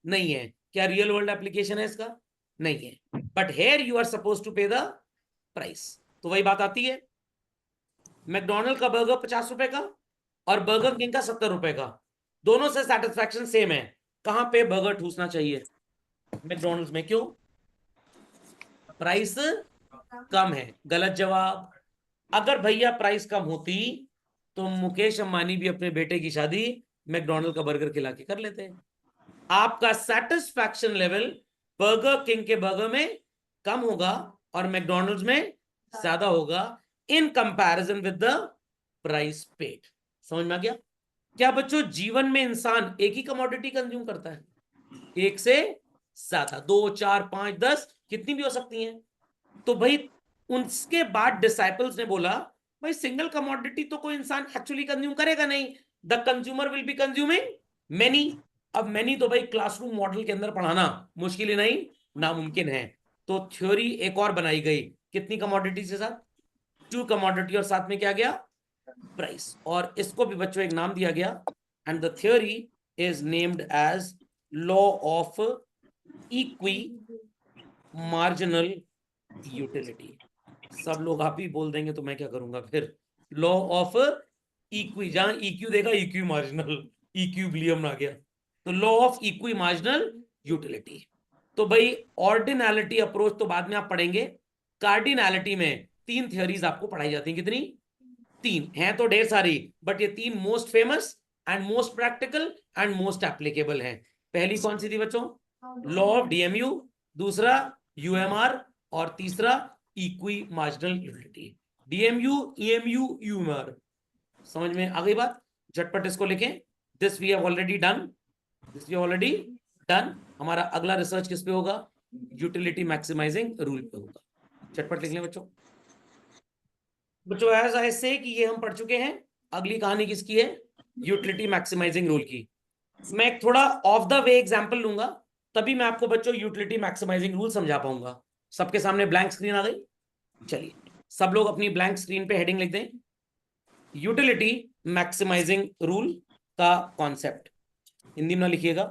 नहीं है। क्या रियल वर्ल्ड एप्लीकेशन है इसका? नहीं है। But here you are suppose to pay the price. तो वही बात आती है, मैकडोनल्ड का बर्गर 50 रुपए का और बर्गर किंग का 70 रुपए का, दोनों से सेटिस्फैक्शन सेम है। कहां पे बर्गर ठूसना चाहिए? मैकडोनल्ड्स में। क्यों? प्राइस कम है। गलत जवाब। अगर भैया प्राइस कम होती तो मुकेश अंबानी भी अपने बेटे की शादी मैकडोनल्ड का बर्गर खिला के कर लेते। आपका सेटिस्फैक्शन लेवल बर्गर किंग के बर्गर में कम होगा और मैकडोनल्ड्स में ज्यादा होगा in comparison with the price paid. समझ में आ गया? क्या बच्चों जीवन में इंसान एक ही कमोडिटी कंज्यूम करता है? एक से ज्यादा, 2 4 5 10 कितनी भी हो सकती हैं। तो भाई उसके बाद डिसाइपल्स ने बोला भाई सिंगल कमोडिटी तो कोई इंसान एक्चुअली कंज्यूम करेगा नहीं, the consumer will be consuming many. अब मेनी तो भाई क्लासरूम मॉडल के अंदर पढ़ाना मुश्किल ही नहीं नामुमकिन है। तो थ्योरी एक और बनाई गई, कितनी कमोडिटी के साथ? 2 कमोडिटी और साथ में क्या गया? प्राइस। और इसको भी बच्चों एक नाम दिया गया and the theory is named as law of equi marginal utility. सब लोग आप ही बोल देंगे तो मैं क्या करूंगा फिर? लॉ ऑफ इक्वी, जहां इक्यू देगा इक्यू मार्जिनल, इक्विलिब्रियम आ गया। तो law of equi marginal utility. तो भाई ऑर्डिनैलिटी अप्रोच तो बाद में आप पढ़ेंगे। कार्डिनैलिटी में 3 थ्योरीज आपको पढ़ाई जाती हैं। कितनी? 3 हैं तो ढेर सारी, बट ये 3 most famous and most practical and most applicable हैं। पहली कौन सी थी बच्चों? लॉ ऑफ डीएमयू, दूसरा यूएमआर और तीसरा equi marginal utility. DMU, EMU, UMR. समझ में आ गई बात? झटपट इसको लिखें। This we have already done, this we already done. हमारा अगला रिसर्च किस पे होगा? यूटिलिटी मैक्सिमाइजिंग रूल पे होगा। झटपट लिख लें बच्चों। बच्चों एज आई से कि ये हम पढ़ चुके हैं। अगली कहानी किसकी है? यूटिलिटी मैक्सिमाइजिंग रूल की। मैं एक थोड़ा ऑफ द वे एग्जांपल लूंगा, तभी मैं आपको बच्चों यूटिलिटी मैक्सिमाइजिंग रूल समझा पाऊंगा। सबके सामने ब्लैंक स्क्रीन आ गई? चलिए सब लोग अपनी ब्लैंक स्क्रीन पे हेडिंग लिख दें, यूटिलिटी मैक्सिमाइजिंग रूल का कॉन्सेप्ट। हिंदी में लिखिएगा,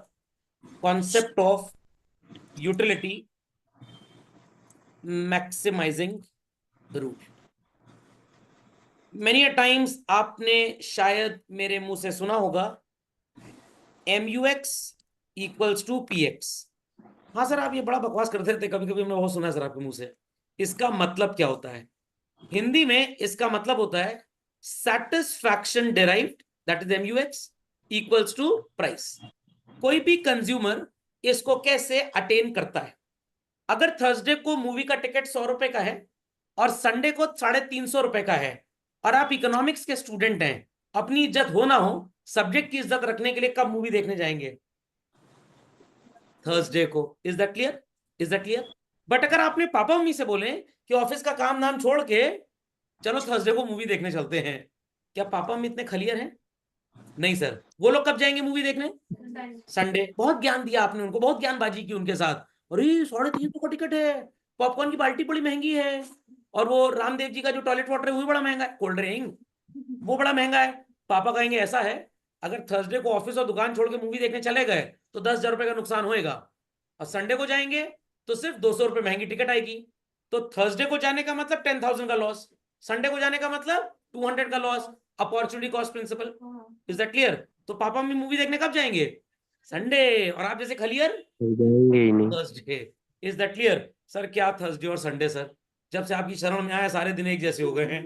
concept of utility maximising rule. Many times आपने शायद मेरे मुंह से सुना होगा MUX इक्वल्स टू PX। हाँ सर आप ये बड़ा बकवास करते रहते, कभी कभी हमने बहुत सुना है सर आपके मुंह से। इसका मतलब क्या होता है? हिंदी में इसका मतलब होता है satisfaction derived, that is MUX equals to price. कोई भी कंज्यूमर इसको कैसे अटेन करता है? अगर थर्सडे को मूवी का टिकट 100 रुपए का है और संडे को 350 रुपए का है और आप इकोनॉमिक्स के स्टूडेंट हैं, अपनी इज्जत हो ना हो, सब्जेक्ट की इज्जत रखने के लिए कब मूवी देखने जाएंगे? थर्सडे को। Is that clear? Is that clear? But अगर आपने पापा मम्मी से बोले कि ऑफिस का काम नाम छोड़ के चलो थर्सडे को मूवी देखने चलते हैं, क्या पापा मम्मी इतने खलियर हैं? नहीं सर। वो लोग कब जाएंगे मूवी देखने? संडे। बहुत ज्ञान दिया आपने उनको, बहुत ज्ञानबाजी की उनके साथ। अरे 350 का टिकट है, पॉपकॉर्न की बाल्टी बड़ी महंगी है, और वो रामदेव जी का जो टॉयलेट वाटर है वो भी बड़ा महंगा है, कोल्ड ड्रिंक वो बड़ा महंगा है। पापा कहेंगे ऐसा है, अगर थर्सडे को ऑफिस और दुकान छोड़ के मूवी देखने चले गए तो 10,000 रुपए का नुकसान होएगा, और संडे को जाएंगे तो सिर्फ 200 रुपए महंगी टिकट आएगी। तो थर्सडे को जाने का मतलब 10,000 का लॉस, संडे को जाने का मतलब 200 का loss. Opportunity cost principle, is that clear? तो पापा मम्मी मूवी देखने कब जाएंगे? संडे। और आप जैसे खलियर
जाएंगे ही नहीं।
Thursday. Is that clear? Sir क्या थर्सडे और संडे सर? जब से आपकी शरण में आया सारे दिन एक जैसे हो गए हैं।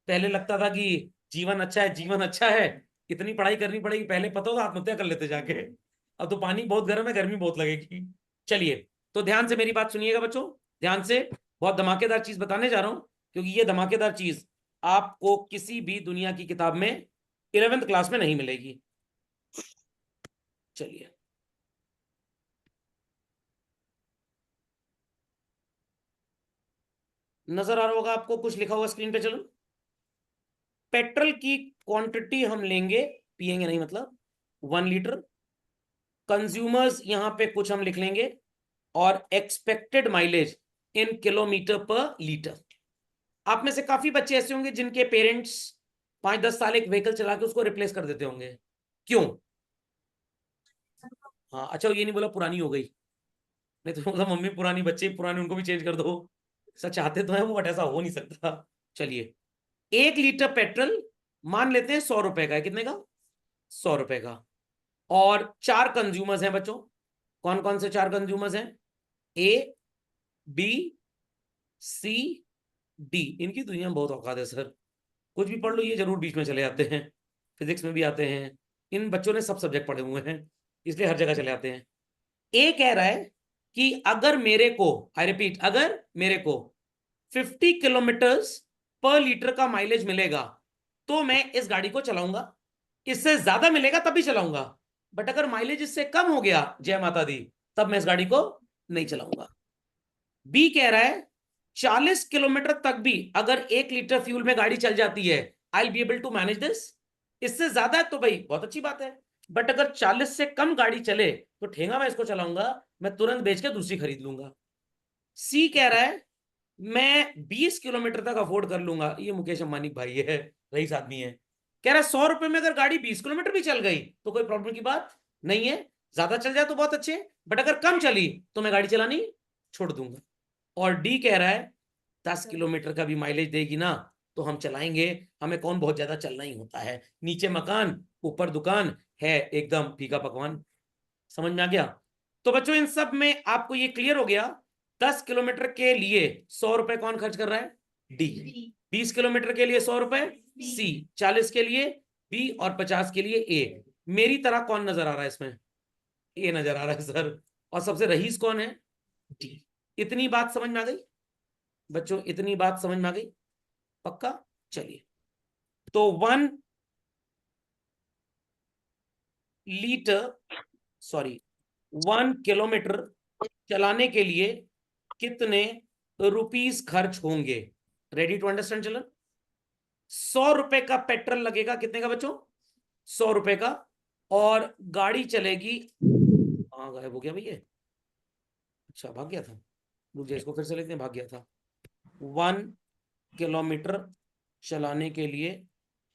पहले लगता था कि जीवन अच्छा है, जीवन अच्छा है, इतनी पढ़ाई करनी पड़ेगी, पहले पता होता आत्महत्या कर लेते जाके। अब तो पानी बहुत गर्म है, गर्मी बहुत लगेगी। चलिए, तो ध्यान से मेरी बात सुनिएगा बच्चों, ध्यान से। बहुत धमाकेदार चीज बताने जा रहा हूं, क्योंकि ये धमाकेदार चीज आपको किसी भी दुनिया की किताब में 11th क्लास में नहीं मिलेगी। चलिए, नजर आ रहा होगा आपको, कुछ लिखा हुआ स्क्रीन पे। चलो, पेट्रोल की क्वांटिटी हम लेंगे, पिएंगे नहीं मतलब, 1 लीटर। कंज्यूमर्स यहां पे कुछ हम लिख लेंगे, और एक्सपेक्टेड माइलेज इन किलोमीटर पर लीटर। आप में से काफी बच्चे ऐसे होंगे जिनके पेरेंट्स 5-10 साल एक व्हीकल चला के उसको रिप्लेस कर देते होंगे। क्यों? हाँ, अच्छा ये नहीं बोला पुरानी हो गई, नहीं तो मतलब मम्मी पुरानी, बच्चे पुराने, उनको भी चेंज कर दो। सच चाहते तो है वो, बट ऐसा हो नहीं सकता। चलिए, 1 लीटर पेट्रोल मान लेते हैं 100 रुपए का है। कितने का? 100 रुपए का। और 4 कंज्यूमर्स हैं बच्चों। कौन कौन से 4 कंज्यूमर्स हैं? ए, बी, सी, डी। इनकी दुनिया में बहुत औकात है सर, कुछ भी पढ़ लो ये जरूर बीच में चले जाते हैं। फिजिक्स में भी आते हैं, इन बच्चों ने सब सब्जेक्ट पढ़े हुए हैं, इसलिए हर जगह चले आते हैं। ए कह रहा है कि अगर मेरे को, आई रिपीट, अगर मेरे को 50 किलोमीटर्स पर लीटर का माइलेज मिलेगा तो मैं इस गाड़ी को चलाऊंगा। इससे ज्यादा मिलेगा तब भी चलाऊंगा, बट अगर माइलेज इससे कम हो गया, जय माता दी, तब मैं इस गाड़ी को नहीं चलाऊंगा। बी कह रहा है 40 किलोमीटर तक भी अगर 1 लीटर फ्यूल में गाड़ी चल जाती है, I will be able to manage this. इससे ज्यादा है तो भाई बहुत अच्छी बात है, बट अगर 40 से कम गाड़ी चले तो ठेंगा मैं इसको चलाऊंगा, मैं तुरंत बेच के दूसरी खरीद लूंगा। सी कह रहा है मैं 20 किलोमीटर तक अफोर्ड कर लूंगा। ये मुकेश अंबानी भाई है, रईस आदमी है। कह रहा है 100 रुपए में अगर गाड़ी 20 किलोमीटर भी चल गई तो कोई प्रॉब्लम की बात नहीं है, ज्यादा चल जाए तो बहुत अच्छे, बट अगर कम चली तो मैं गाड़ी चलानी छोड़ दूंगा। और डी कह रहा है 10 किलोमीटर का भी माइलेज देगी ना तो हम चलाएंगे, हमें कौन बहुत ज्यादा चलना ही होता है, नीचे मकान ऊपर दुकान है, एकदम फीका पकवान। समझ में आ गया? तो बच्चों इन सब में आपको ये क्लियर हो गया, 10 किलोमीटर के लिए 100 रुपए कौन खर्च कर रहा है? डी। 20 किलोमीटर के लिए 100 रुपए सी, 40 के लिए बी, और 50 के लिए ए। मेरी तरह कौन नजर आ रहा है इसमें? ए नजर आ रहा है सर। और सबसे रईस कौन है? डी। इतनी बात समझ में आ गई बच्चों? इतनी बात समझ में आ गई? पक्का? चलिए, तो 1 किलोमीटर चलाने के लिए कितने रुपीस खर्च होंगे? Ready to understand children? 100 रुपए का पेट्रोल लगेगा, कितने का बच्चों? 100 रुपए का। और गाड़ी चलेगी, हाँ गायब हो गया भैया, अच्छा भाग गया था, मुझे इसको फिर से लिखते हैं, भाग गया था। 1 किलोमीटर चलाने के लिए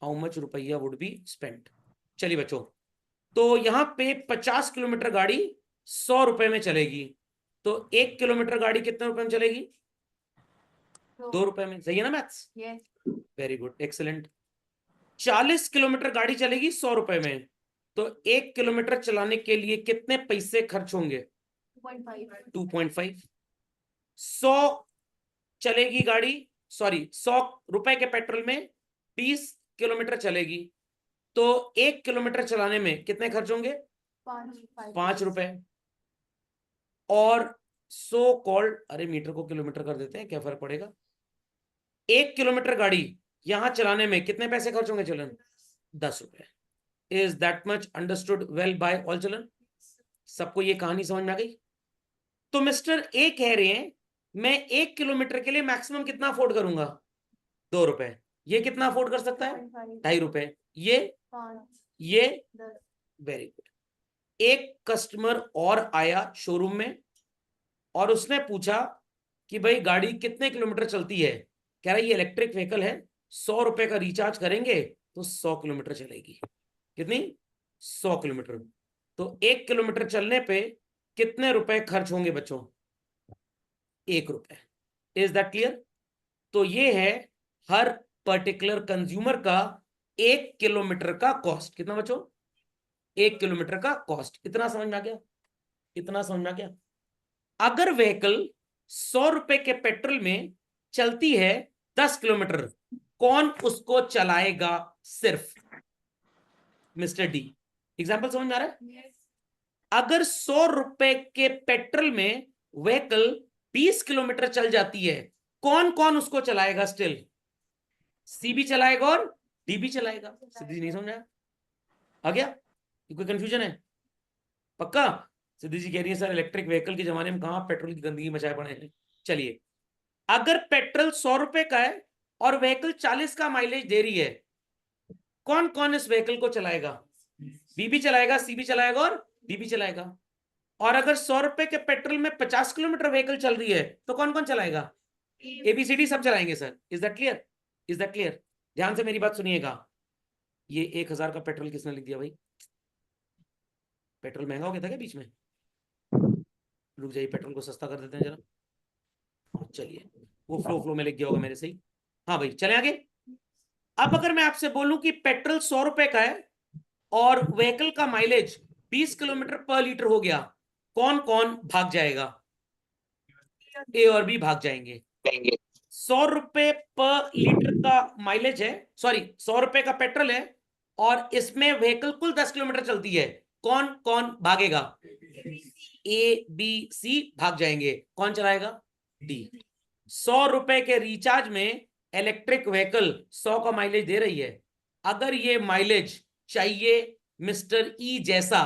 हाउ मच रुपया वुड बी स्पेंट? चलिए बच्चों, तो यहां पे 50 किलोमीटर गाड़ी 100 रुपए में चलेगी, तो 1 किलोमीटर गाड़ी कितने रुपए में चलेगी? 2 रुपए में। सही है ना maths? Very good, excellent. 40 kilometre गाड़ी चलेगी 100 रुपए में, तो 1 किलोमीटर चलाने के लिए कितने पैसे खर्च होंगे? 2.5। 100 चलेगी गाड़ी, सॉरी 100 रुपए के पेट्रोल में 20 किलोमीटर चलेगी, तो 1 किलोमीटर चलाने में कितने खर्च होंगे? 5 रुपए। और सो कॉल्ड, अरे मीटर को किलोमीटर कर देते हैं, क्या फर्क पड़ेगा। 1 किलोमीटर गाड़ी यहां चलाने में कितने पैसे खर्च होंगे चिल्ड्रन? 10 रुपए। Is that much understood well by all children? सबको ये कहानी समझ में आ गई? तो मिस्टर ए कह रहे हैं मैं 1 किलोमीटर के लिए मैक्सिमम कितना अफोर्ड करूंगा? 2 रुपए। ये कितना अफोर्ड कर सकता है? 2.5 रुपए। ये वेरी गुड। एक कस्टमर और आया शोरूम में और उसने पूछा कि भाई गाड़ी कितने किलोमीटर चलती है? कह रहा है ये इलेक्ट्रिक व्हीकल है, 100 रुपए का रिचार्ज करेंगे तो 100 किलोमीटर चलेगी। कितनी? 100 किलोमीटर। तो 1 किलोमीटर चलने पे कितने रुपए खर्च होंगे बच्चों? 1 रुपए। Is that clear? तो ये है हर पर्टिकुलर कंज्यूमर का 1 किलोमीटर का कॉस्ट। कितना बच्चों? 1 किलोमीटर का कॉस्ट। इतना समझ में आ गया? इतना समझ में आ गया? अगर व्हीकल 100 रुपए के पेट्रोल में चलती है 10 किलोमीटर, कौन उसको चलाएगा? सिर्फ मिस्टर डी। एग्जाम्पल समझ में आ रहा है? अगर 100 रुपए के पेट्रोल में व्हीकल 20 किलोमीटर चल जाती है, कौन कौन उसको चलाएगा? स्टिल सी भी चलाएगा और डी भी चलाएगा। सिद्धि जी नहीं समझा? आ गया? कोई कंफ्यूजन है? पक्का? सिद्धि जी कह रही है सर इलेक्ट्रिक व्हीकल के जमाने में कहां पेट्रोल की गंदगी मचाए पड़े हैं। चलिए, अगर पेट्रोल 100 रुपए का है और व्हीकल 40 का माइलेज दे रही है, कौन कौन इस व्हीकल को चलाएगा? बी भी चलाएगा, सी भी चलाएगा और डी भी चलाएगा। और अगर 100 रुपए के पेट्रोल में 50 किलोमीटर व्हीकल चल रही है तो कौन कौन चलाएगा? एबीसीडी सब चलाएंगे sir. Is that clear? Is that clear? ध्यान से मेरी बात सुनिएगा। ये 1000 का पेट्रोल किसने लिख दिया भाई? पेट्रोल महंगा हो गया था क्या बीच में? रुक जाइए, पेट्रोल को सस्ता कर देते हैं जरा। चलिए, वो फ्लो में लिख गया होगा मेरे से ही। हाँ भाई, चले आगे। अब अगर मैं आपसे बोलूं कि पेट्रोल 100 रुपए का है और व्हीकल का माइलेज 20 किलोमीटर पर लीटर हो गया, कौन कौन भाग जाएगा? ए और बी भाग जाएंगे। 100 रुपए पर लीटर का माइलेज है, सॉरी 100 रुपए का पेट्रोल है और इसमें व्हीकल कुल 10 किलोमीटर चलती है, कौन कौन भागेगा? ए बी सी भाग जाएंगे। कौन चलाएगा? डी। 100 रुपए के रिचार्ज में इलेक्ट्रिक व्हीकल 100 का माइलेज दे रही है। अगर ये माइलेज चाहिए मिस्टर ई जैसा,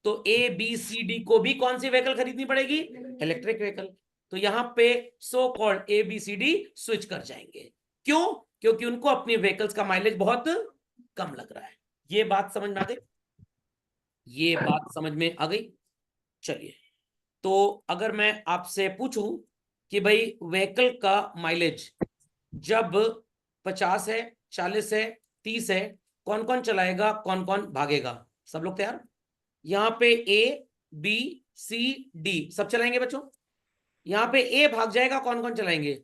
तो ए बी सी डी को भी कौन सी व्हीकल खरीदनी पड़ेगी? Electric vehicle. तो यहां पे so called A B C D switch कर जाएंगे। क्यों? क्योंकि उनको अपनी व्हीकल्स का माइलेज बहुत कम लग रहा है। ये बात समझ में आ गई? ये बात समझ में आ गई? चलिए, तो अगर मैं आपसे पूछूं कि भाई व्हीकल का माइलेज जब 50 है, 40 है, 30 है, कौन कौन चलाएगा, कौन कौन भागेगा? सब लोग तैयार? यहां पे ए बी सी डी सब चलाएंगे बच्चों। यहां पे ए भाग जाएगा, कौन कौन चलाएंगे?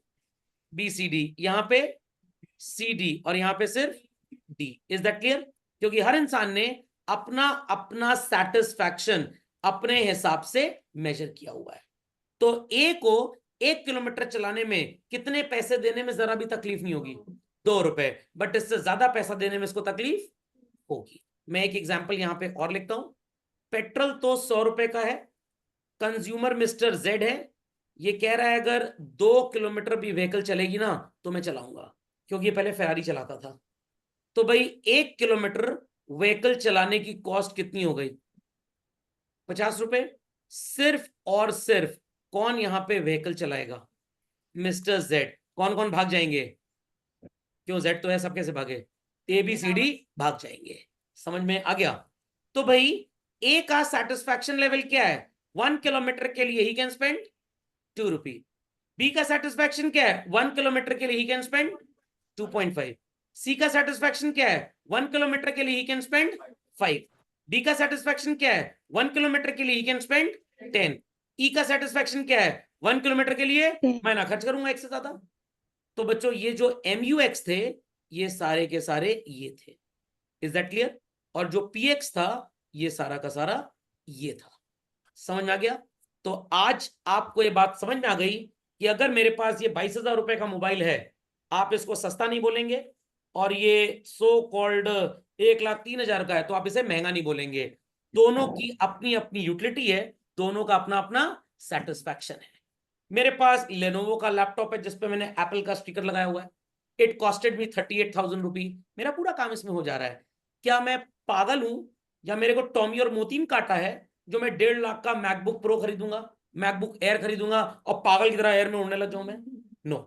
B C D. यहां पे सी डी और यहां पे सिर्फ डी। Is that clear? क्योंकि हर इंसान ने अपना अपना सेटिस्फैक्शन अपने हिसाब से मेजर किया हुआ है। तो ए को 1 किलोमीटर चलाने में कितने पैसे देने में जरा भी तकलीफ नहीं होगी? 2 रुपए। बट इससे ज्यादा पैसा देने में इसको तकलीफ होगी। मैं एक एग्जांपल यहां पे और लिखता हूं। पेट्रोल तो 100 रुपए का है, कंज्यूमर मिस्टर जेड है। ये कह रहा है अगर 2 किलोमीटर भी व्हीकल चलेगी ना तो मैं चलाऊंगा, क्योंकि ये पहले फेरारी चलाता था। तो भाई 1 किलोमीटर व्हीकल चलाने की कॉस्ट कितनी हो गई? 50 रुपए। सिर्फ और सिर्फ कौन यहां पे व्हीकल चलाएगा? Mister Z. कौन कौन भाग जाएंगे? क्यों, जेड तो है, सब कैसे भागे? ए बी सी डी भाग जाएंगे। समझ में आ गया? तो भाई ए का सेटिस्फैक्शन लेवल क्या है? 1 किलोमीटर के लिए ही कैन स्पेंड 2 रुपी। बी का सेटिस्फैक्शन क्या है? 1 किलोमीटर के लिए ही कैन स्पेंड 2.5। सी का सेटिस्फैक्शन क्या है? 1 किलोमीटर के लिए ही कैन स्पेंड 5। डी का सेटिस्फैक्शन क्या है? 1 किलोमीटर के लिए ही कैन स्पेंड 10। ई का सेटिस्फैक्शन क्या है? 1 किलोमीटर के लिए मैं ना खर्च करूंगा एक से ज्यादा। तो बच्चों ये जो MUX थे, ये सारे के सारे ये थे। Is that clear? और जो PX था, ये सारा का सारा ये था। समझ में आ गया? तो आज आपको ये बात समझ में आ गई कि अगर मेरे पास ये 22,000 रुपए का मोबाइल है, आप इसको सस्ता नहीं बोलेंगे, और ये सो कॉल्ड 1,03,000 का है तो आप इसे महंगा नहीं बोलेंगे। दोनों की अपनी अपनी यूटिलिटी है, दोनों का अपना अपना सेटिस्फैक्शन है। मेरे पास लेनोवो का लैपटॉप है जिसपे मैंने एप्पल का स्टिकर लगाया हुआ है। इट कॉस्टेड मी 38,000 रुपी। मेरा पूरा काम इसमें हो जा रहा है। क्या मैं पागल हूं, या मेरे को टॉमी और मोतीन काटा है जो मैं 1.5 लाख का मैकबुक प्रो खरीदूंगा, मैकबुक एयर खरीदूंगा और पागल की तरह एयर में उड़ने लग जाऊं मैं? नो।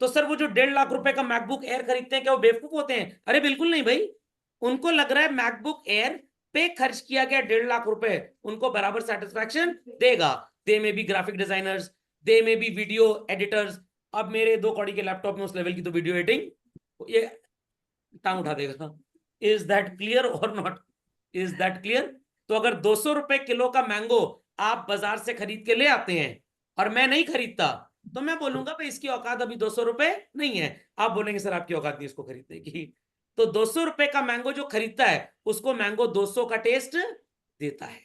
तो सर वो जो 1.5 लाख रुपए का मैकबुक एयर खरीदते हैं, क्या वो बेवकूफ होते हैं? अरे बिल्कुल नहीं भाई। उनको लग रहा है मैकबुक एयर पे खर्च किया गया 1.5 लाख रुपए उनको बराबर सेटिस्फैक्शन देगा। दे में बी ग्राफिक डिजाइनर्स, दे में बी वीडियो एडिटर्स। अब मेरे 2 कौड़ी के लैपटॉप में उस लेवल की तो वीडियो एडिटिंग ये टांग उठा देगा। इज दैट क्लियर और नॉट? Is that clear? तो अगर 200 रुपए किलो का मैंगो आप बाजार से खरीद के ले आते हैं और मैं नहीं खरीदता, तो मैं बोलूंगा भाई इसकी औकात अभी 200 रुपए नहीं है। आप बोलेंगे सर आपकी औकात नहीं इसको खरीदने की। तो 200 रुपए का मैंगो जो खरीदता है उसको मैंगो 200 का टेस्ट देता है।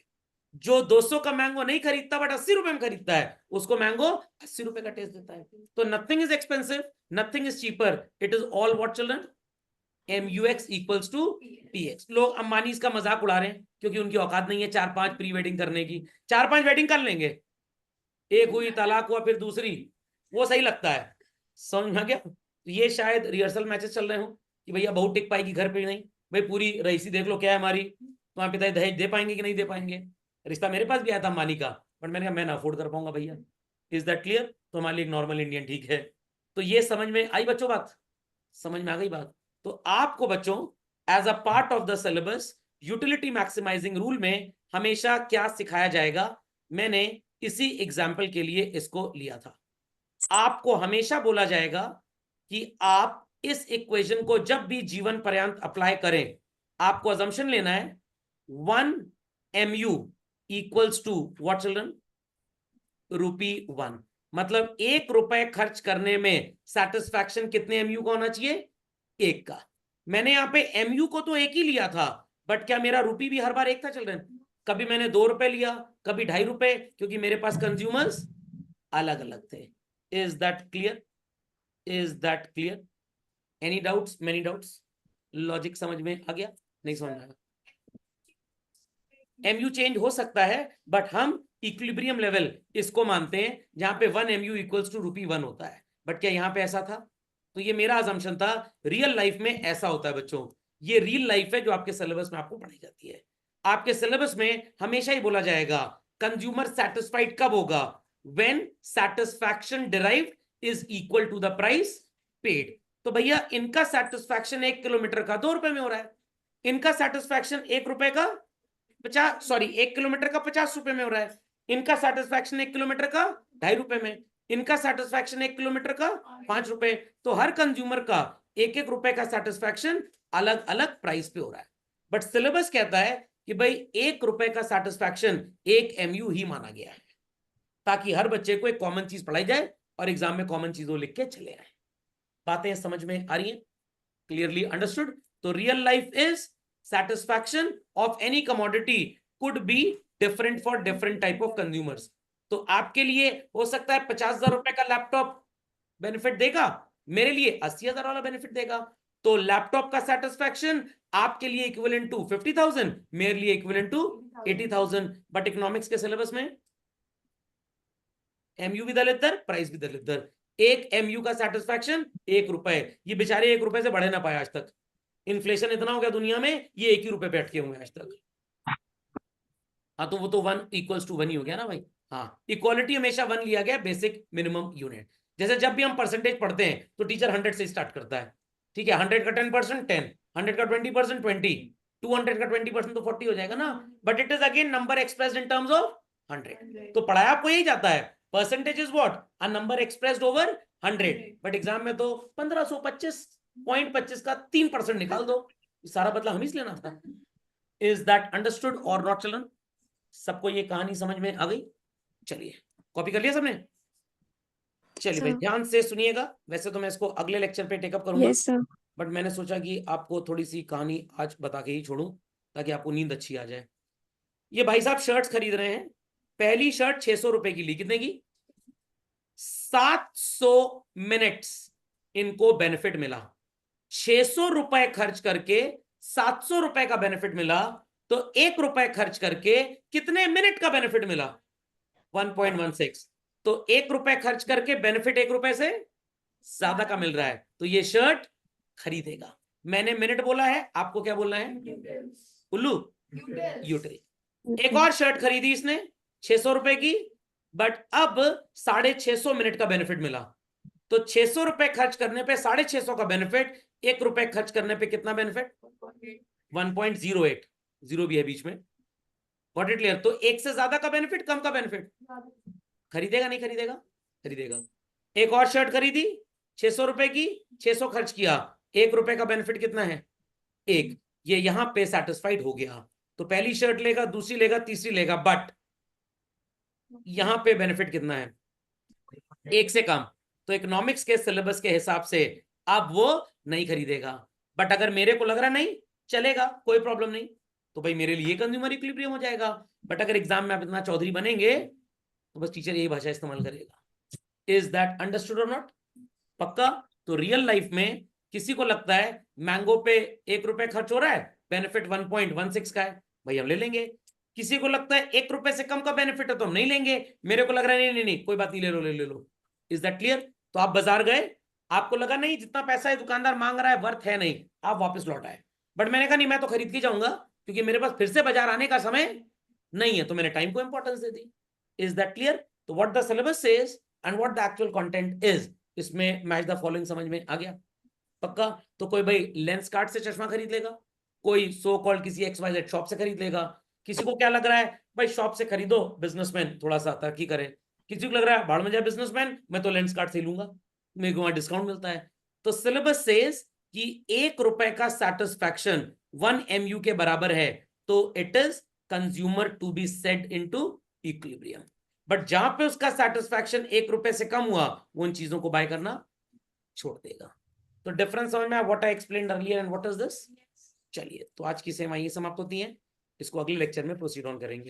जो 200 का मैंगो नहीं खरीदता बट 80 रुपए में खरीदता है उसको मैंगो 80 रुपए का टेस्ट देता है। तो nothing is expensive, nothing is cheaper, it is all what children? MUX equals to PX। लोग अंबानी इसका मजाक उड़ा रहे हैं क्योंकि उनकी औकात नहीं है 4-5 प्री वेडिंग करने की। 4-5 वेडिंग कर लेंगे, एक हुई तलाक हुआ फिर दूसरी, वो सही लगता है। समझ में आ गया? ये शायद रिहर्सल मैचेस चल रहे हो कि भैया बहुत टिक पाएगी घर पे नहीं, भाई पूरी रईसी देख लो क्या है हमारी, तुम्हारे पिता दहेज दे पाएंगे कि नहीं दे पाएंगे। रिश्ता मेरे पास भी आया था अंबानी का, बट मैंने कहा मैं ना अफोर्ड कर पाऊंगा भैया। Is that clear? तो हमारे लिए एक नॉर्मल इंडियन ठीक है। तो ये समझ में आई बच्चों? बात समझ में आ गई बात? तो आपको बच्चों as a part of the syllabus utility maximising rule में हमेशा क्या सिखाया जाएगा, मैंने इसी एग्जाम्पल के लिए इसको लिया था। आपको हमेशा बोला जाएगा कि आप इस इक्वेशन को जब भी जीवन पर्यंत अप्लाई करें, आपको अजम्पशन लेना है 1 MU equals to what children? ₹1। मतलब 1 रुपए खर्च करने में सेटिस्फैक्शन कितने MU का होना चाहिए? 1 का। मैंने यहां पे MU को तो 1 ही लिया था, बट क्या मेरा रुपी भी हर बार 1 था चिल्ड्रन? कभी मैंने 2 रुपए लिया, कभी 2.5 रुपए, क्योंकि मेरे पास कंज्यूमर्स अलग अलग थे। Is that clear? Is that clear? Any doubts? Many doubts? Logic समझ में आ गया? नहीं समझ में आया? MU चेंज हो सकता है, बट हम इक्विलिब्रियम लेवल इसको मानते हैं जहां पे 1 MU इक्वल्स टू ₹1 होता है। बट क्या यहां पे ऐसा था? तो ये मेरा अजम्पशन था, रियल लाइफ में ऐसा होता है बच्चों। ये रियल लाइफ है जो आपके सिलेबस में आपको पढ़ाई जाती है। आपके सिलेबस में हमेशा ही बोला जाएगा कंज्यूमर सेटिस्फाइड कब होगा? When satisfaction derived is equal to the price paid. तो भैया इनका सेटिस्फैक्शन 1 किलोमीटर का 2 रुपए में हो रहा है, इनका सेटिस्फैक्शन 1 रुपए का 1 किलोमीटर का 50 रुपए में हो रहा है, इनका सेटिस्फैक्शन 1 किलोमीटर का 2.5 रुपए में, इनका सेटिस्फैक्शन 1 किलोमीटर का 5 रुपए। तो हर कंज्यूमर का 1-1 रुपए का सेटिस्फैक्शन अलग अलग प्राइस पे हो रहा है। बट सिलेबस कहता है कि भाई 1 रुपए का सेटिस्फैक्शन 1 MU ही माना गया है, ताकि हर बच्चे को एक कॉमन चीज पढ़ाई जाए और एग्जाम में कॉमन चीजों लिख के चले आए। बातें समझ में आ रही हैं? Clearly understood? तो real life is satisfaction of any commodity could be different for different type of consumers। तो आपके लिए हो सकता है 50,000 रुपए का लैपटॉप बेनिफिट देगा, मेरे लिए 80,000 वाला बेनिफिट देगा। तो लैपटॉप का सेटिस्फैक्शन आपके लिए इक्विवेलेंट टू 50,000, मेरे लिए इक्विवेलेंट टू 80,000। बट इकोनॉमिक्स के सिलेबस में MU भी दलितर, प्राइस भी दलितर। 1 MU का सेटिस्फैक्शन 1 रुपए, ये बेचारे 1 रुपए से बढ़े ना पाए आज तक। इन्फ्लेशन इतना हो गया दुनिया में, ये 1 ही रुपए पे अटके हुए आज तक। हाँ तो वो तो 1 इक्वल्स टू 1 ही हो गया ना भाई। हाँ, इक्वालिटी हमेशा 1 लिया गया, बेसिक मिनिमम यूनिट। जैसे जब भी हम परसेंटेज पढ़ते हैं तो टीचर 100 से स्टार्ट करता है, ठीक है? 100 का 10% 10, 100 का 20% 20, 200 का 20% तो 40 हो जाएगा ना। But it is again number expressed in terms of 100। तो पढ़ाया आपको यही जाता है, percentage is what? A number expressed over 100। But exam में तो 1525.25 का 3% निकाल दो, सारा बदला हम ही लेना था। इज दैट अंडरस्टूड और नॉट चिल्ड्रन? सबको ये कहानी समझ में आ गई? चलिए, कॉपी कर लिया सबने? चलिए भाई ध्यान से सुनिएगा। वैसे तो मैं इसको अगले लेक्चर पे टेकअप करूंगा,
यस सर।
बट मैंने सोचा कि आपको थोड़ी सी कहानी आज बता के ही छोड़ूं ताकि आपको नींद अच्छी आ जाए। ये भाई साहब शर्ट्स खरीद रहे हैं, पहली शर्ट 600 रुपए की ली, कितने की? 700 मिनट्स इनको बेनिफिट मिला। 600 रुपए खर्च करके 700 रुपए का बेनिफिट मिला, तो 1 रुपए खर्च करके कितने मिनट का बेनिफिट मिला? 1.16। तो 1 रुपए खर्च करके बेनिफिट 1 रुपए से ज्यादा का मिल रहा है, तो ये शर्ट खरीदेगा। मैंने मिनट बोला है, आपको क्या बोलना है? उल्लू? यूटिल। एक और शर्ट खरीदी इसने 600 रुपए की, बट अब 650 मिनट का बेनिफिट मिला। तो 600 रुपए खर्च करने पे 650 का बेनिफिट, 1 रुपए खर्च करने पे कितना बेनिफिट? 1.08, जीरो भी है बीच में। Got it clear? तो 1 से ज्यादा का बेनिफिट, कम का बेनिफिट। खरीदेगा नहीं खरीदेगा? खरीदेगा। एक और शर्ट खरीदी 600 रुपए की, 600 खर्च किया, 1 रुपए का बेनिफिट कितना है? 1। ये यहां पे सेटिस्फाइड हो गया, तो पहली शर्ट लेगा, दूसरी लेगा, तीसरी लेगा, बट यहां पे बेनिफिट कितना है? एक से कम। तो इकोनॉमिक्स के सिलेबस के हिसाब से अब वो नहीं खरीदेगा। बट अगर मेरे को लग रहा नहीं चलेगा, कोई प्रॉब्लम नहीं, तो भाई मेरे लिए कंज्यूमर इक्विलिब्रियम हो जाएगा। बट अगर एग्जाम में आप इतना चौधरी बनेंगे तो बस टीचर यही भाषा इस्तेमाल करेगा। इज दैट अंडरस्टूड और नॉट? पक्का? तो रियल लाइफ में किसी को लगता है मैंगो पे 1 रुपए खर्च हो रहा है, बेनिफिट 1.16 का है, भाई हम ले लेंगे। किसी को लगता है 1 रुपए से कम का बेनिफिट है तो हम नहीं लेंगे। मेरे को लग रहा है नहीं नहीं नहीं कोई बात नहीं, ले लो ले लो। Is that clear? तो आप बाजार गए, आपको लगा नहीं जितना पैसा है दुकानदार मांग रहा है वर्थ है नहीं, आप वापस लौट आए। बट मैंने कहा नहीं मैं तो खरीद के जाऊंगा क्योंकि मेरे पास फिर से बाजार आने का समय नहीं है, तो मैंने टाइम को इंपॉर्टेंस दे दी। Is that clear? तो what the syllabus says and what the actual content is, इसमें मैच द फॉलोइंग समझ में आ गया? पक्का? तो कोई भाई लेंस कार्ट से चश्मा खरीद लेगा, कोई सो कॉल्ड किसी XYZ शॉप से खरीद लेगा। किसी को क्या लग रहा है भाई शॉप से खरीदो, बिजनेसमैन थोड़ा सा तरक्की करे। किसी को लग रहा है भाड़ में जाए बिजनेसमैन, मैं तो लेंस कार्ट से लूंगा, मेरे को वहां डिस्काउंट मिलता है। तो सिलेबस सेज कि 1 रुपए का सेटिस्फैक्शन 1 MU के बराबर है, तो it is consumer to be set into equilibrium. But जहां पे उसका सेटिस्फैक्शन 1 रुपए से कम हुआ, वो उन चीजों को बाय करना छोड़ देगा। तो डिफरेंस समझ में आया? What I explained earlier and what is this? चलिए, तो आज की सेवा यही समाप्त होती है, इसको अगले लेक्चर में प्रोसीड ऑन करेंगे।